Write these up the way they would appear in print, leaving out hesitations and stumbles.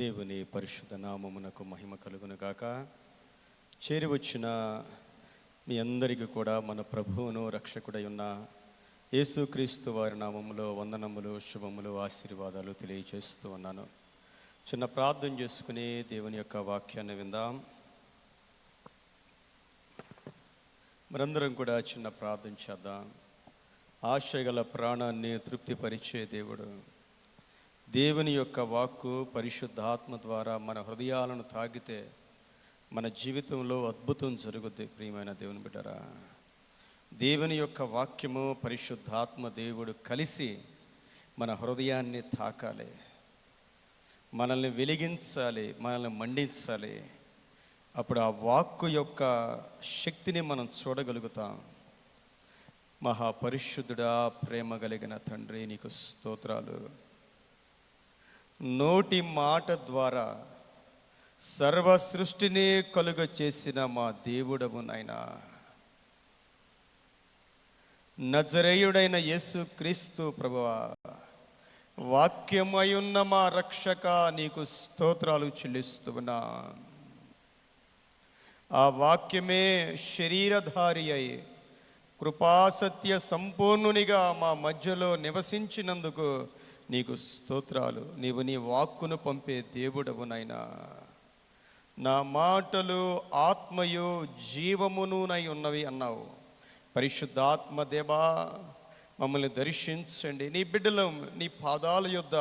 దేవుని పరిశుద్ధ నామమునకు మహిమ కలుగునుగాక. చేరి వచ్చిన మీ అందరికీ కూడా మన ప్రభువును రక్షకుడై ఉన్న యేసుక్రీస్తు వారి నామములో వందనములు, శుభములు, ఆశీర్వాదాలు తెలియజేస్తూ ఉన్నాను. చిన్న ప్రార్థన చేసుకుని దేవుని యొక్క వాక్యాన్ని విందాం. మనందరం కూడా చిన్న ప్రార్థన చేద్దాం. ఆశగల ప్రాణాన్ని తృప్తిపరిచే దేవుడు, దేవుని యొక్క వాక్కు పరిశుద్ధాత్మ ద్వారా మన హృదయాలను తాకితే మన జీవితంలో అద్భుతం జరుగుద్ది. ప్రియమైన దేవుని బిడ్డరా, దేవుని యొక్క వాక్యము పరిశుద్ధాత్మ దేవుడు కలిసి మన హృదయాన్ని తాకాలి, మనల్ని వెలిగించాలి, మనల్ని మండించాలి. అప్పుడు ఆ వాక్కు యొక్క శక్తిని మనం చూడగలుగుతాం. మహాపరిశుద్ధుడా, ప్రేమ కలిగిన తండ్రి, నీకు స్తోత్రాలు. నోటి మాట ద్వారా సర్వ సృష్టిని కలుగ చేసిన మా దేవుడవు నాయనా, నజరేయుడైన యేసు క్రీస్తు ప్రభువా, వాక్యమై ఉన్న మా రక్షక, నీకు స్తోత్రాలు చెల్లిస్తున్నా. ఆ వాక్యమే శరీరధారి అయి కృపాసత్య సంపూర్ణునిగా మా మధ్యలో నివసించినందుకు నీకు స్తోత్రాలు. నీవు నీ వాక్కును పంపే దేవుడవు నాయనా. నా మాటలు ఆత్మయు జీవమునునై ఉన్నవి అన్నావు. పరిశుద్ధాత్మ దేవా, మమ్మల్ని దర్శించండి. నీ బిడ్డలం నీ పాదాల యొద్ద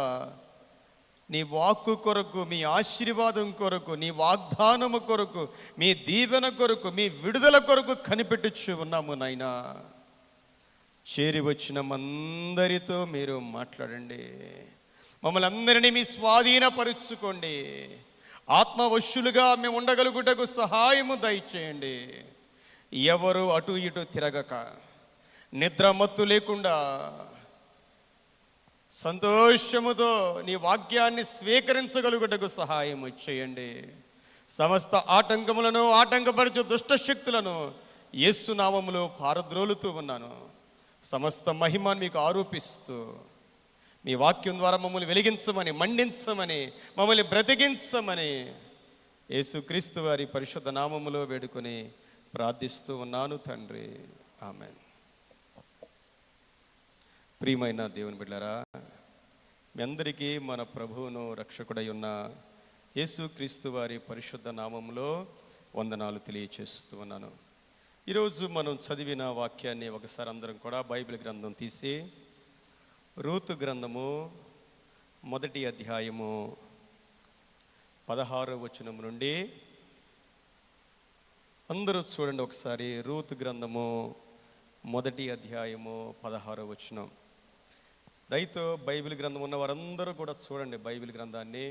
నీ వాక్కు కొరకు, మీ ఆశీర్వాదం కొరకు, నీ వాగ్దానము కొరకు, మీ దీవెన కొరకు, మీ విడుదల కొరకు కనిపెట్టుచు ఉన్నాము నాయనా. చేరి వచ్చిన మందరితో మీరు మాట్లాడండి. మమ్మల్ని అందరినీ మీ స్వాధీనపరుచుకోండి. ఆత్మవశులుగా మేము ఉండగలుగుటకు సహాయము దయచేయండి. ఎవరు అటు ఇటు తిరగక, నిద్రమత్తు లేకుండా సంతోషముతో నీ వాక్యాన్ని స్వీకరించగలుగుటకు సహాయము చేయండి. సమస్త ఆటంకములను, ఆటంకపరచు దుష్టశక్తులను యేసు నామములో పారద్రోలుతూ ఉన్నాను. సమస్త మహిమను మీకు ఆరోపిస్తూ మీ వాక్యం ద్వారా మమ్మల్ని వెలిగించమని, మండించమని, మమ్మల్ని బ్రతికించమని యేసుక్రీస్తు వారి పరిశుద్ధ నామములో వేడుకొని ప్రార్థిస్తూ ఉన్నాను తండ్రి, ఆమేన్. ప్రియమైన దేవుని బిడ్డలారా, మీ అందరికీ మన ప్రభువును రక్షకుడై ఉన్న యేసుక్రీస్తు వారి పరిశుద్ధ నామములో వందనాలు తెలియచేస్తూ ఉన్నాను. ఈరోజు మనం చదివిన వాక్యాన్ని ఒకసారి అందరం కూడా బైబిల్ గ్రంథం తీసి రూతు గ్రంథము 1వ అధ్యాయము 16వ వచనం నుండి అందరూ చూడండి ఒకసారి. రూతు గ్రంథము 1వ అధ్యాయము 16వ వచనం. దయతో బైబిల్ గ్రంథం ఉన్న వారందరూ కూడా చూడండి బైబిల్ గ్రంథాన్ని.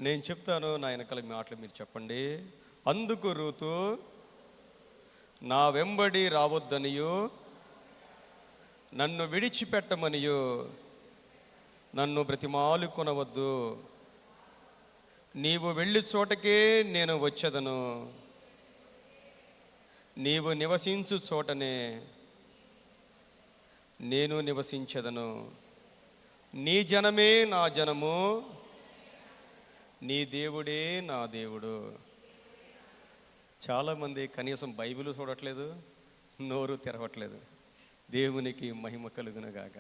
నేను చెప్తాను, నా వెనకాల మీ మాటలు మీరు చెప్పండి. అందుకు రూతు, నా వెంబడి రావద్దనియో, నన్ను విడిచిపెట్టమనియో నన్ను బ్రతిమాలు కొనవద్దు. నీవు వెళ్ళి చోటకే నేను వచ్చేదను, నీవు నివసించు చోటనే నేను నివసించెదను. నీ జనమే నా జనము, నీ దేవుడే నా దేవుడు. చాలామంది కనీసం బైబిల్ చూడట్లేదు, నోరు తెరవట్లేదు. దేవునికి మహిమ కలుగునుగాక.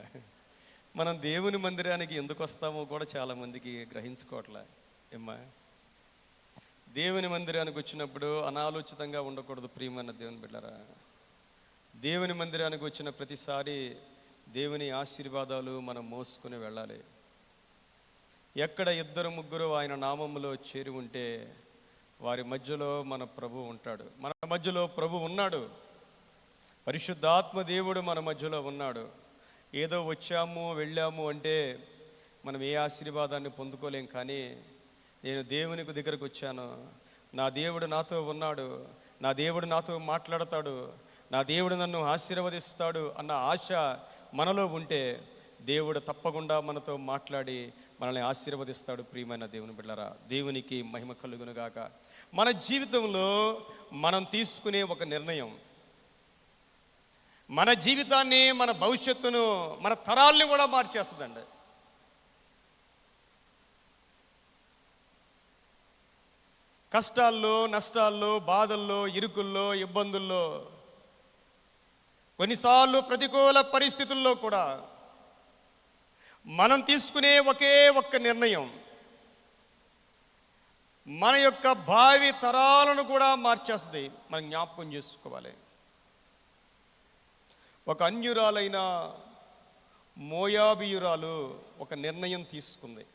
మనం దేవుని మందిరానికి ఎందుకు వస్తామో కూడా చాలామందికి గ్రహించుకోవట్లే. ఏమ్మా, దేవుని మందిరానికి వచ్చినప్పుడు అనాలోచితంగా ఉండకూడదు. ప్రియమైన దేవుని బిడ్డలారా, దేవుని మందిరానికి వచ్చిన ప్రతిసారి దేవుని ఆశీర్వాదాలు మనం మోసుకొని వెళ్ళాలి. ఎక్కడ 2-3 ఆయన నామములో చేరి ఉంటే వారి మధ్యలో మన ప్రభు ఉంటాడు. మన మధ్యలో ప్రభు ఉన్నాడు. పరిశుద్ధాత్మ దేవుడు మన మధ్యలో ఉన్నాడు. ఏదో వచ్చాము వెళ్ళాము అంటే మనం ఏ ఆశీర్వాదాన్ని పొందుకోలేం. కానీ నేను దేవునికి దగ్గరకు వచ్చాను, నా దేవుడు నాతో ఉన్నాడు, నా దేవుడు నాతో మాట్లాడతాడు, నా దేవుడు నన్ను ఆశీర్వదిస్తాడు అన్న ఆశ మనలో ఉంటే దేవుడు తప్పకుండా మనతో మాట్లాడి మనల్ని ఆశీర్వదిస్తాడు. ప్రియమైన దేవుని బిడ్డలారా, దేవునికి మహిమ కలుగునుగాక. మన జీవితంలో మనం తీసుకునే ఒక నిర్ణయం మన జీవితాన్ని, మన భవిష్యత్తును, మన తరాల్ని కూడా మార్చేస్తుందండి. కష్టాల్లో, నష్టాల్లో, బాధల్లో, ఇరుకుల్లో, ఇబ్బందుల్లో, కొన్నిసార్లు ప్రతికూల పరిస్థితుల్లో కూడా మనం తీసుకునే ఒకే ఒక్క నిర్ణయం మన యొక్క భావి తరాలను కూడా మార్చేస్తుంది. మనం జ్ఞాపకం చేసుకోవాలి. ఒక అన్యురాలైన మోయాబీయురాలు ఒక నిర్ణయం తీసుకుంది.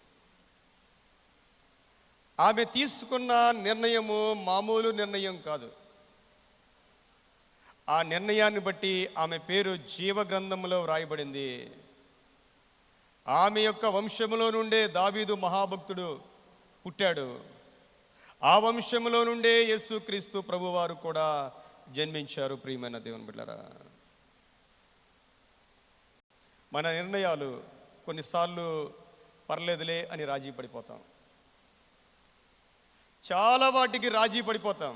ఆమె తీసుకున్న నిర్ణయము మామూలు నిర్ణయం కాదు. ఆ నిర్ణయాన్ని బట్టి ఆమె పేరు జీవగ్రంథంలో వ్రాయబడింది. ఆమె యొక్క వంశములో నుండే దావీదు మహాభక్తుడు పుట్టాడు. ఆ వంశములో నుండే యేసుక్రీస్తు ప్రభువారు కూడా జన్మించారు. ప్రియమైన దేవుని బిడ్డలారా, మన నిర్ణయాలు కొన్నిసార్లు పర్లేదులే అని రాజీ పడిపోతాం. చాలా వాటికి రాజీ పడిపోతాం.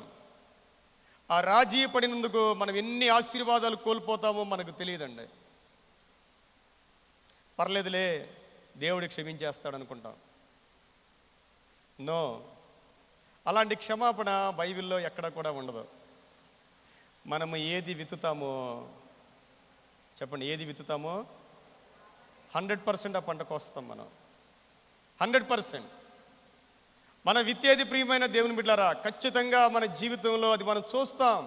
ఆ రాజీ పడినందుకు మనం ఎన్ని ఆశీర్వాదాలు కోల్పోతామో మనకు తెలియదండి. పర్లేదులే, దేవుడి క్షమించేస్తాడు అనుకుంటాం. నో, అలాంటి క్షమాపణ బైబిల్లో ఎక్కడ కూడా ఉండదు. మనము ఏది విత్తుతామో, చెప్పండి, ఏది విత్తుతామో 100% ఆ పంటకు వస్తాం. మనం 100% మనం విత్తేది ప్రియమైన దేవుని బిడ్డలారా, ఖచ్చితంగా మన జీవితంలో అది మనం చూస్తాం.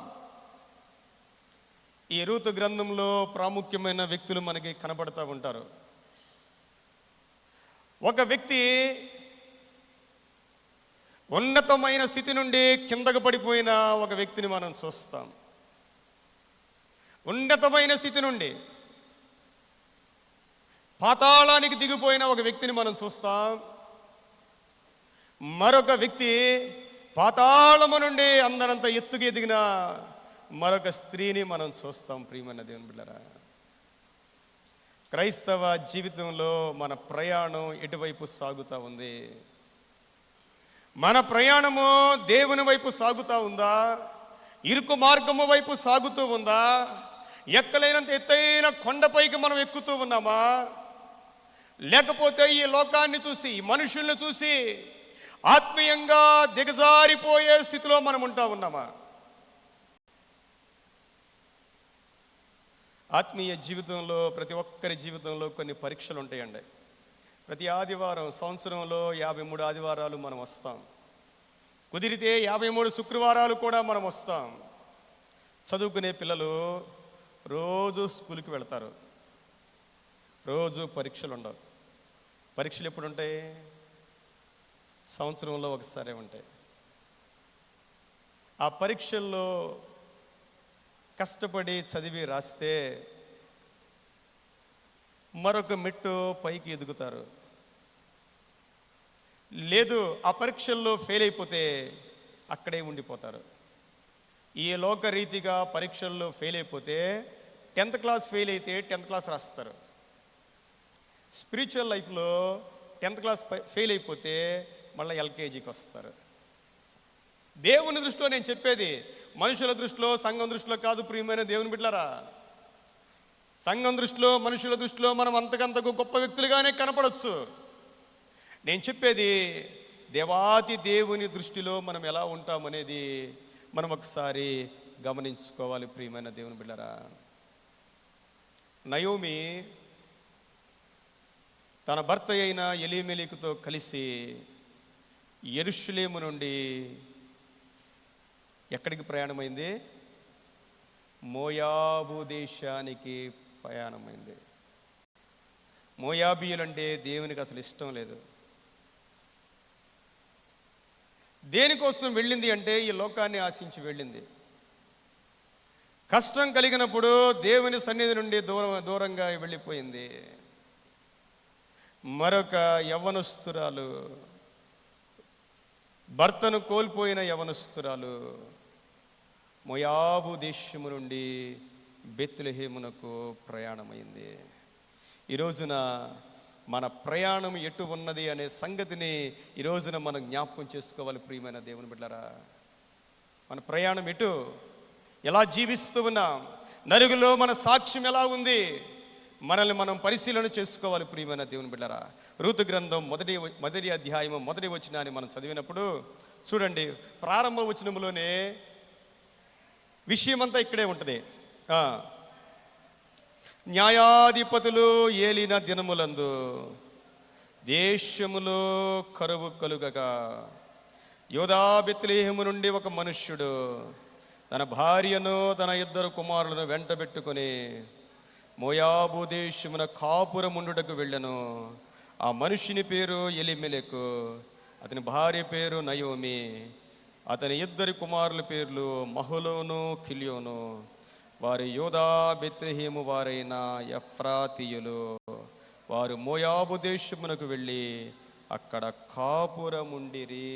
ఈ రూతు గ్రంథంలో ప్రాముఖ్యమైన వ్యక్తులు మనకి కనబడుతూ ఉంటారు. ఒక వ్యక్తి ఉన్నతమైన స్థితి నుండి కిందకు పడిపోయిన ఒక వ్యక్తిని మనం చూస్తాం. ఉన్నతమైన స్థితి నుండి పాతాళానికి దిగిపోయిన ఒక వ్యక్తిని మనం చూస్తాం. మరొక వ్యక్తి పాతాళము నుండి అందరంత ఎత్తుకు ఎదిగిన మరొక స్త్రీని మనం చూస్తాం. ప్రియమైన దేవుని బిడ్డలారా, క్రైస్తవ జీవితంలో మన ప్రయాణం ఎటువైపు సాగుతూ ఉంది? మన ప్రయాణము దేవుని వైపు సాగుతూ ఉందా? ఇరుకు మార్గము వైపు సాగుతూ ఉందా? ఎక్కలేనంత ఎత్తైన కొండపైకి మనం ఎక్కుతూ ఉన్నామా? లేకపోతే ఈ లోకాన్ని చూసి, ఈ మనుషుల్ని చూసి ఆత్మీయంగా దిగజారిపోయే స్థితిలో మనం ఉంటా ఉన్నామా? ఆత్మీయ జీవితంలో, ప్రతి ఒక్కరి జీవితంలో కొన్ని పరీక్షలు ఉంటాయండి. ప్రతి ఆదివారం, సంవత్సరంలో 53 ఆదివారాలు మనం వస్తాం. కుదిరితే 53 శుక్రవారాలు కూడా మనం వస్తాం. చదువుకునే పిల్లలు రోజు స్కూల్కి వెళ్తారు. రోజు పరీక్షలు ఉండవు. పరీక్షలు ఎప్పుడు ఉంటాయి? సంవత్సరంలో ఒకసారి ఉంటాయి. ఆ పరీక్షల్లో కష్టపడి చదివి రాస్తే మరొక మెట్టు పైకి ఎదుగుతారు. లేదు, ఆ పరీక్షల్లో ఫెయిల్ అయిపోతే అక్కడే ఉండిపోతారు. ఈ లోకరీతిగా పరీక్షల్లో ఫెయిల్ అయిపోతే 10th క్లాస్ ఫెయిల్ అయితే 10th క్లాస్ రాస్తారు. స్పిరిచువల్ లైఫ్లో 10th క్లాస్ ఫెయిల్ అయిపోతే మళ్ళీ LKGకి వస్తారు. దేవుని దృష్టిలో నేను చెప్పేది, మనుషుల దృష్టిలో, సంఘం దృష్టిలో కాదు. ప్రియమైన దేవుని బిడ్డలారా, సంఘం దృష్టిలో, మనుషుల దృష్టిలో మనం అంతకంతకు గొప్ప వ్యక్తులుగానే కనపడవచ్చు. నేను చెప్పేది దేవాతి దేవుని దృష్టిలో మనం ఎలా ఉంటామనేది మనం ఒకసారి గమనించుకోవాలి. ప్రియమైన దేవుని బిడ్డలారా, నయోమి తన భర్త అయిన ఎలీమెలెకుతో కలిసి యెరూషలేము నుండి ఎక్కడికి ప్రయాణమైంది? మోయాబు దేశానికి ప్రయాణమైంది. మోయాబీయులంటే దేవునికి అసలు ఇష్టం లేదు. దేనికోసం వెళ్ళింది అంటే ఈ లోకాన్ని ఆశించి వెళ్ళింది. కష్టం కలిగినప్పుడు దేవుని సన్నిధి నుండి దూరంగా వెళ్ళిపోయింది. మరొక యవ్వనస్తురాలు, భర్తను కోల్పోయిన యవ్వనస్తురాలు మోయాబు దేశము నుండి బెత్లెహేమునకు ప్రయాణమైంది. ఈ రోజున మన ప్రయాణం ఎటు ఉన్నది అనే సంగతిని ఈ రోజున మనం జ్ఞాపకం చేసుకోవాలి. ప్రియమైన దేవుని బిడ్డలారా, మన ప్రయాణం ఎటు, ఎలా జీవిస్తూ ఉన్నాం, నలుగురిలో మన సాక్ష్యం ఎలా ఉంది, మనల్ని మనం పరిశీలన చేసుకోవాలి. ప్రియమైన దేవుని బిడ్డలారా, రూతు గ్రంథం మొదటి అధ్యాయము 1వ వచనాన్ని మనం చదివినప్పుడు చూడండి, ప్రారంభ వచనములోనే విషయమంతా ఇక్కడే ఉంటుంది. న్యాయాధిపతులు ఏలిన దినములందు దేశములో కరువు కలుగగా యోధా బెత్లెహేము నుండి ఒక మనుష్యుడు తన భార్యను తన 2 కుమారులను వెంటబెట్టుకొని మోయాబు దేశమున కాపురముండుటకు వెళ్ళెను. ఆ మనుషుని పేరు ఎలిమెలెకు, అతని భార్య పేరు నయోమి. అతని 2 కుమారుల పేర్లు మహలోను కిలియోను. వారు యోధా బెత్లెహేము వారైన ఎఫ్రాతీయులు. వారు మోయాబు దేశమునకు వెళ్ళి అక్కడ కాపురముండిరి.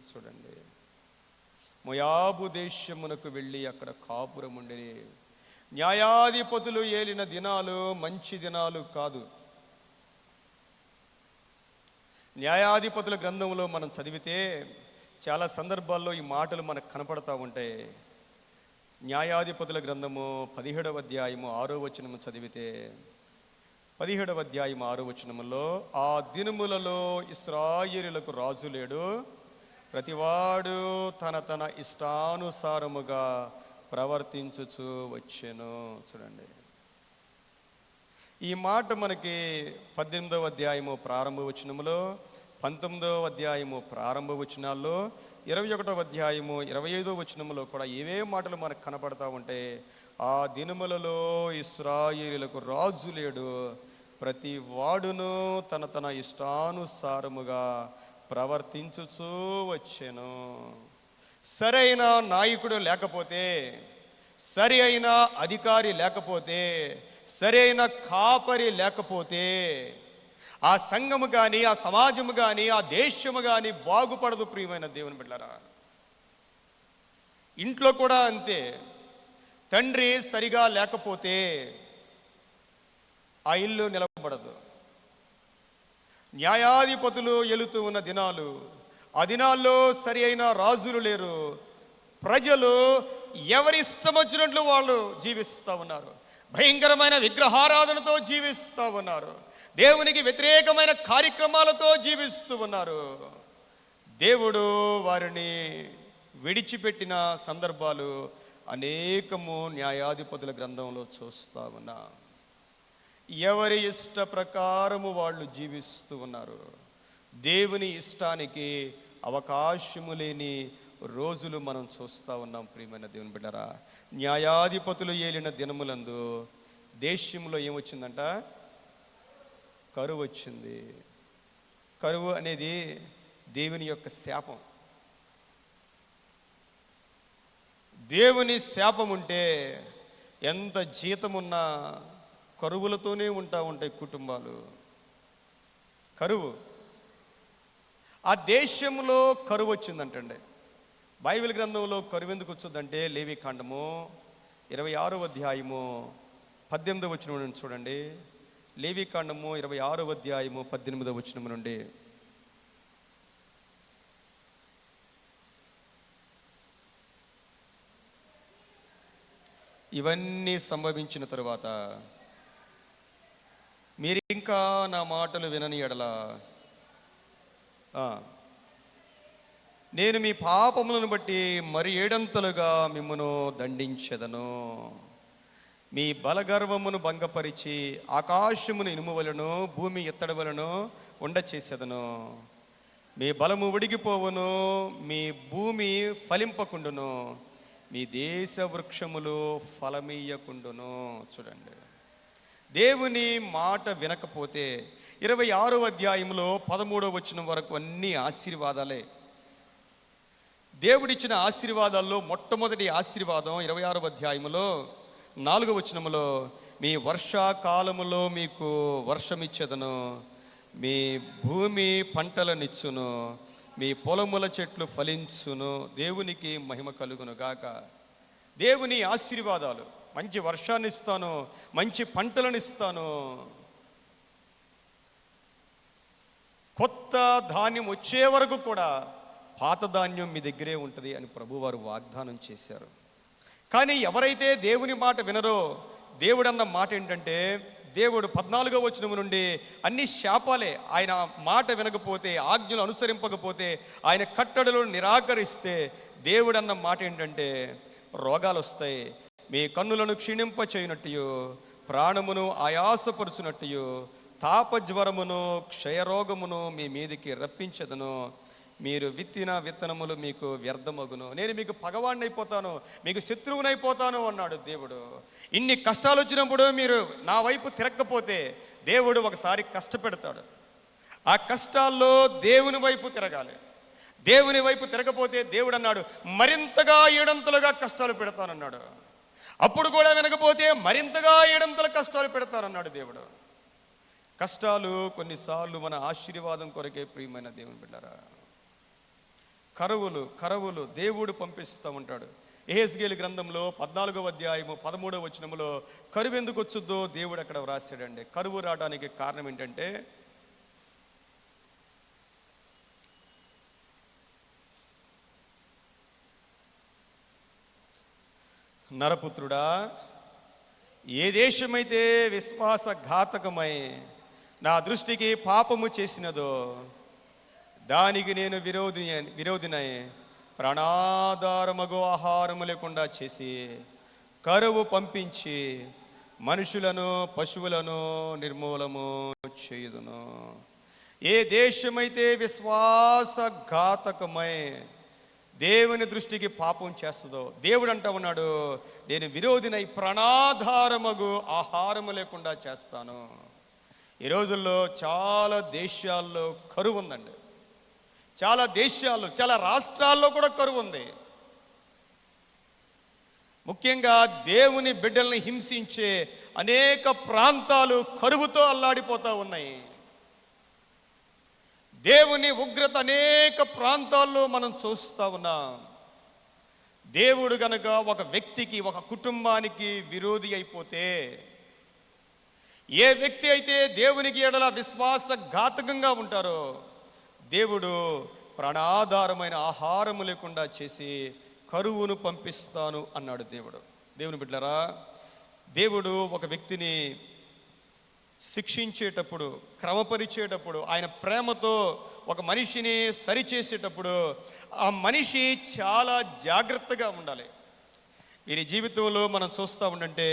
చూడండి, మోయాబు దేశమునకు వెళ్ళి అక్కడ కాపురముండిరి. న్యాయాధిపతులు ఏలిన దినాలు మంచి దినాలు కాదు. న్యాయాధిపతుల గ్రంథంలో మనం చదివితే చాలా సందర్భాల్లో ఈ మాటలు మనకు కనపడతా ఉంటాయి. న్యాయాధిపతుల గ్రంథము 17వ అధ్యాయము 6వ వచనము చదివితే 17వ అధ్యాయము 6వ వచనములో, ఆ దినములలో ఇశ్రాయేలులకు రాజు లేడు, ప్రతివాడు తన తన ఇష్టానుసారముగా ప్రవర్తించుచు వచ్చెను. చూడండి, ఈ మాట మనకి 18వ అధ్యాయము ప్రారంభ వచనములో, 19వ అధ్యాయము ప్రారంభ వచనాల్లో, 21వ అధ్యాయము 25వ వచనములో కూడా ఇవే మాటలు మనకు కనపడతా ఉంటే, ఆ దినములలో ఇశ్రాయేలులకు రాజు లేడు, ప్రతి వాడును తన తన ఇష్టానుసారముగా ప్రవర్తించుచూ వచ్చెను. సరైన నాయకుడు లేకపోతే, సరి అయిన అధికారి లేకపోతే, సరైన కాపరి లేకపోతే ఆ సంఘము కానీ, ఆ సమాజము కానీ, ఆ దేశము కానీ బాగుపడదు. ప్రియమైన దేవుని బిడ్డలారా, ఇంట్లో కూడా అంతే. తండ్రి సరిగా లేకపోతే ఆ ఇల్లు నిలబడదు. న్యాయాధిపతులు ఎలుతూ ఉన్న దినాలు, ఆ దినాల్లో సరి అయిన రాజులు లేరు. ప్రజలు ఎవరి ఇష్టం వచ్చినట్లు వాళ్ళు జీవిస్తూ ఉన్నారు. భయంకరమైన విగ్రహారాధనతో జీవిస్తూ ఉన్నారు. దేవునికి వ్యతిరేకమైన కార్యక్రమాలతో జీవిస్తూ ఉన్నారు. దేవుడు వారిని విడిచిపెట్టిన సందర్భాలు అనేకము న్యాయాధిపతుల గ్రంథంలో చూస్తూ ఉన్నాం. ఎవరి ఇష్ట ప్రకారము వాళ్ళు జీవిస్తూ ఉన్నారు. దేవుని ఇష్టానికి అవకాశము లేని రోజులు మనం చూస్తూ ఉన్నాం. ప్రియమైన దేవుని బిడ్డలారా, న్యాయాధిపతులు ఏలిన దినములందు దేశంలో ఏమొచ్చిందంట? కరువు వచ్చింది. కరువు అనేది దేవుని యొక్క శాపం. దేవుని శాపం ఉంటే ఎంత జీతమున్నా కరువులతోనే ఉంటాయి కుటుంబాలు. కరువు, ఆ దేశంలో కరువు వచ్చిందంటండి. బైబిల్ గ్రంథంలో కరువు ఎందుకు వచ్చిందంటే, లేవికాండము 26వ అధ్యాయము 18వ వచనం నుండి చూడండి. లేవికాండము 26వ అధ్యాయము 18వ వచనం నుండి, ఇవన్నీ సంభవించిన తరువాత మీరు ఇంకా నా మాటలు వినని ఎడల నేను మీ పాపములను బట్టి మరి 7 మిమ్మును దండించెదను. మీ బలగర్వమును భంగపరిచి ఆకాశమును ఇనుమువలను భూమి ఎత్తడవలను ఉండచేసేదను. మీ బలము ఉడిగిపోవును, మీ భూమి ఫలింపకుండును, మీ దేశ వృక్షములు ఫలమీయకుండును. చూడండి, దేవుని మాట వినకపోతే 26వ అధ్యాయంలో 13వ వచనం వరకు అన్ని ఆశీర్వాదాలే. దేవుడిచ్చిన ఆశీర్వాదాల్లో మొట్టమొదటి ఆశీర్వాదం 26వ అధ్యాయంలో 4వ వచనములో, మీ వర్షాకాలములో మీకు వర్షమిచ్చేదను, మీ భూమి పంటలనిచ్చును, మీ పొలముల చెట్లు ఫలించును, దేవునికి మహిమ కలుగును గాక. దేవుని ఆశీర్వాదాలు, మంచి వర్షాన్ని ఇస్తాను, మంచి పంటలను ఇస్తాను, కొత్త ధాన్యం వచ్చే వరకు కూడా పాత ధాన్యం మీ దగ్గరే ఉంటుంది అని ప్రభువారు వాగ్దానం చేశారు. కానీ ఎవరైతే దేవుని మాట వినరో, దేవుడన్న మాట ఏంటంటే, దేవుడు 14వ వచనం నుండి అన్ని శాపాలే. ఆయన మాట వినకపోతే, ఆజ్ఞలు అనుసరింపకపోతే, ఆయన కట్టడలను నిరాకరిస్తే దేవుడు అన్న మాట ఏంటంటే రోగాలు వస్తాయి, మీ కన్నులను క్షీణింప చేయనట్టుయు, ప్రాణమును ఆయాసపరుచునట్టుయు, తాపజ్వరమును క్షయరోగమును మీ మీదికి రప్పించదను, మీరు విత్తిన విత్తనములు మీకు వ్యర్థమగును, నేను మీకు పగవాడిని అయిపోతాను, మీకు శత్రువునైపోతాను అన్నాడు దేవుడు. ఇన్ని కష్టాలు వచ్చినప్పుడు మీరు నా వైపు తిరగకపోతే దేవుడు ఒకసారి కష్టపెడతాడు. ఆ కష్టాల్లో దేవుని వైపు తిరగాలి. దేవుని వైపు తిరగపోతే దేవుడు అన్నాడు మరింతగా 7 కష్టాలు పెడతానన్నాడు. అప్పుడు కూడా వినకపోతే మరింతగా 7 కష్టాలు పెడతానన్నాడు దేవుడు. కష్టాలు కొన్నిసార్లు మన ఆశీర్వాదం కొరకే ప్రియమైన దేవుని బిడ్డలారా. కరువులు దేవుడు పంపిస్తూ ఉంటాడు. యెహెజ్కేలు గ్రంథంలో 14వ అధ్యాయము 13వ వచనములో కరువు ఎందుకు వచ్చుద్దో దేవుడు అక్కడ వ్రాసాడండి. కరువు రావడానికి కారణం ఏంటంటే నరపుత్రుడా, ఏ దేశమైతే విశ్వాసఘాతకమై నా దృష్టికి పాపము చేసినదో దానికి నేను విరోధినై ప్రాణాధారమగు ఆహారము లేకుండా చేసి కరువు పంపించి మనుషులను పశువులను నిర్మూలము చేయుదును. ఏ దేశమైతే విశ్వాసఘాతకమై దేవుని దృష్టికి పాపం చేస్తుందో దేవుడు అంటా ఉన్నాడు నేను విరోధినై ప్రాణాధారమగు ఆహారము లేకుండా చేస్తాను. ఈ రోజుల్లో చాలా దేశాల్లో కరువు ఉందండి. చాలా దేశాల్లో, చాలా రాష్ట్రాల్లో కూడా కరువు ఉంది. ముఖ్యంగా దేవుని బిడ్డల్ని హింసించే అనేక ప్రాంతాలు కరువుతో అల్లాడిపోతూ ఉన్నాయి. దేవుని ఉగ్రత అనేక ప్రాంతాల్లో మనం చూస్తూ ఉన్నాం. దేవుడు గనక ఒక వ్యక్తికి, ఒక కుటుంబానికి విరోధి అయిపోతే, ఏ వ్యక్తి అయితే దేవునికి ఎడల విశ్వాసఘాతకంగా ఉంటారో దేవుడు ప్రాణాధారమైన ఆహారము లేకుండా చేసి కరువును పంపిస్తాను అన్నాడు దేవుడు. దేవుని బిడ్డలారా, దేవుడు ఒక వ్యక్తిని శిక్షించేటప్పుడు, క్రమపరిచేటప్పుడు, ఆయన ప్రేమతో ఒక మనిషిని సరిచేసేటప్పుడు ఆ మనిషి చాలా జాగ్రత్తగా ఉండాలి. వీరి జీవితంలో మనం చూస్తూ ఉండంటే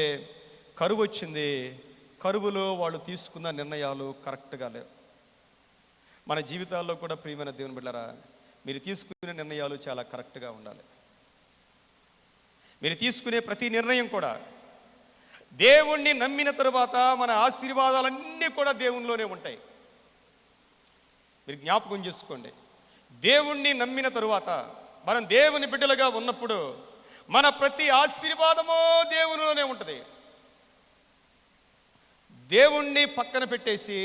కరువు వచ్చింది, కరువులో వాళ్ళు తీసుకున్న నిర్ణయాలు కరెక్ట్గా లేవు. మన జీవితాల్లో కూడా ప్రియమైన దేవుని బిడ్డలారా, మీరు తీసుకునే నిర్ణయాలు చాలా కరెక్ట్గా ఉండాలి. మీరు తీసుకునే ప్రతి నిర్ణయం కూడా దేవుణ్ణి నమ్మిన తరువాత మన ఆశీర్వాదాలన్నీ కూడా దేవునిలోనే ఉంటాయి. మీరు జ్ఞాపకం చేసుకోండి, దేవుణ్ణి నమ్మిన తరువాత మనం దేవుని బిడ్డలుగా ఉన్నప్పుడు మన ప్రతి ఆశీర్వాదమో దేవునిలోనే ఉంటుంది. దేవుణ్ణి పక్కన పెట్టేసి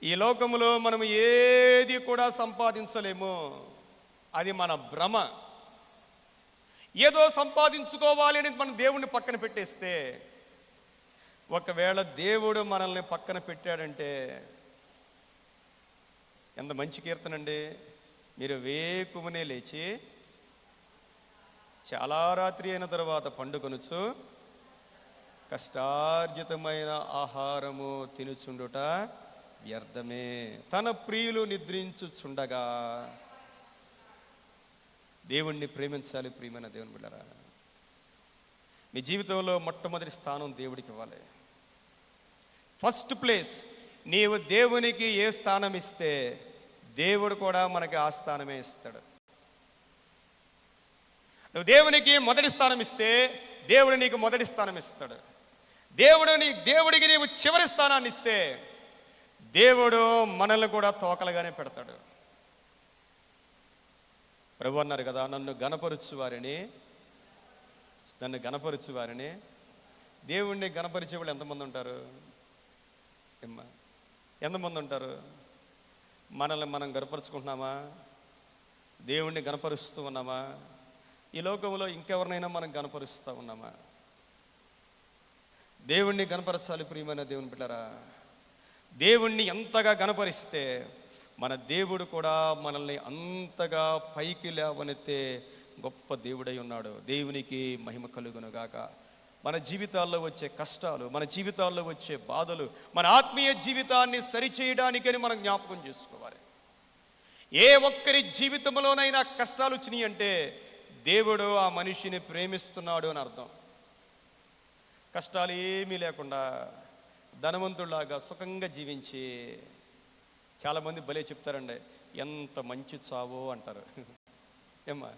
ఈ లోకములో మనం ఏది కూడా సంపాదించలేము. అది మన భ్రమ. ఏదో సంపాదించుకోవాలి అని మనం దేవుణ్ణి పక్కన పెట్టేస్తే, ఒకవేళ దేవుడు మనల్ని పక్కన పెట్టాడంటే ఎంత మంచి కీర్తనండి. మీరు వేకువనే లేచి చాలా రాత్రి అయిన తర్వాత పండుకొనుచు కష్టార్జితమైన ఆహారము తినుచుండుట వ్యర్థమే, తన ప్రియులు నిద్రించుచుండగా. దేవుణ్ణి ప్రేమించాలి ప్రియమైన దేవుని బిడ్డలారా. మీ జీవితంలో మొట్టమొదటి స్థానం దేవుడికి ఇవ్వాలి. First place. నీవు దేవునికి ఏ స్థానం ఇస్తే దేవుడు కూడా మనకి ఆ స్థానమే ఇస్తాడు. నువ్వు దేవునికి మొదటి స్థానం ఇస్తే దేవుడు నీకు మొదటి స్థానం ఇస్తాడు. దేవుడికి నీవు చివరి స్థానాన్ని ఇస్తే దేవుడు మనల్ని కూడా తోకలుగానే పెడతాడు. ప్రభు అన్నారు కదా, నన్ను గణపరచు వారిని. దేవుణ్ణి గణపరిచే వాళ్ళు ఎంతమంది ఉంటారు? ఎంతమంది ఉంటారు? మనల్ని మనం గణపరుచుకుంటున్నామా? దేవుణ్ణి గణపరుస్తూ ఉన్నామా? ఈ లోకంలో ఇంకెవరినైనా మనం గణపరుస్తూ ఉన్నామా? దేవుణ్ణి గణపరచాలి ప్రియమైన దేవుని బిడ్డలారా. దేవుణ్ణి ఎంతగా గణపరిస్తే మన దేవుడు కూడా మనల్ని అంతగా పైకి లేవనెత్తే గొప్ప దేవుడై ఉన్నాడు. దేవునికి మహిమ కలుగును గాక. మన జీవితాల్లో వచ్చే కష్టాలు, మన జీవితాల్లో వచ్చే బాధలు మన ఆత్మీయ జీవితాన్ని సరిచేయడానికని మనం జ్ఞాపకం చేసుకోవాలి. ఏ ఒక్కరి జీవితంలోనైనా కష్టాలు వచ్చినాయి అంటే దేవుడు ఆ మనిషిని ప్రేమిస్తున్నాడు అని అర్థం. కష్టాలు ఏమీ లేకుండా ధనవంతుడిలాగా సుఖంగా జీవించి, చాలామంది భలే చెప్తారండి, ఎంత మంచి చావో అంటారు. ఏమ్మా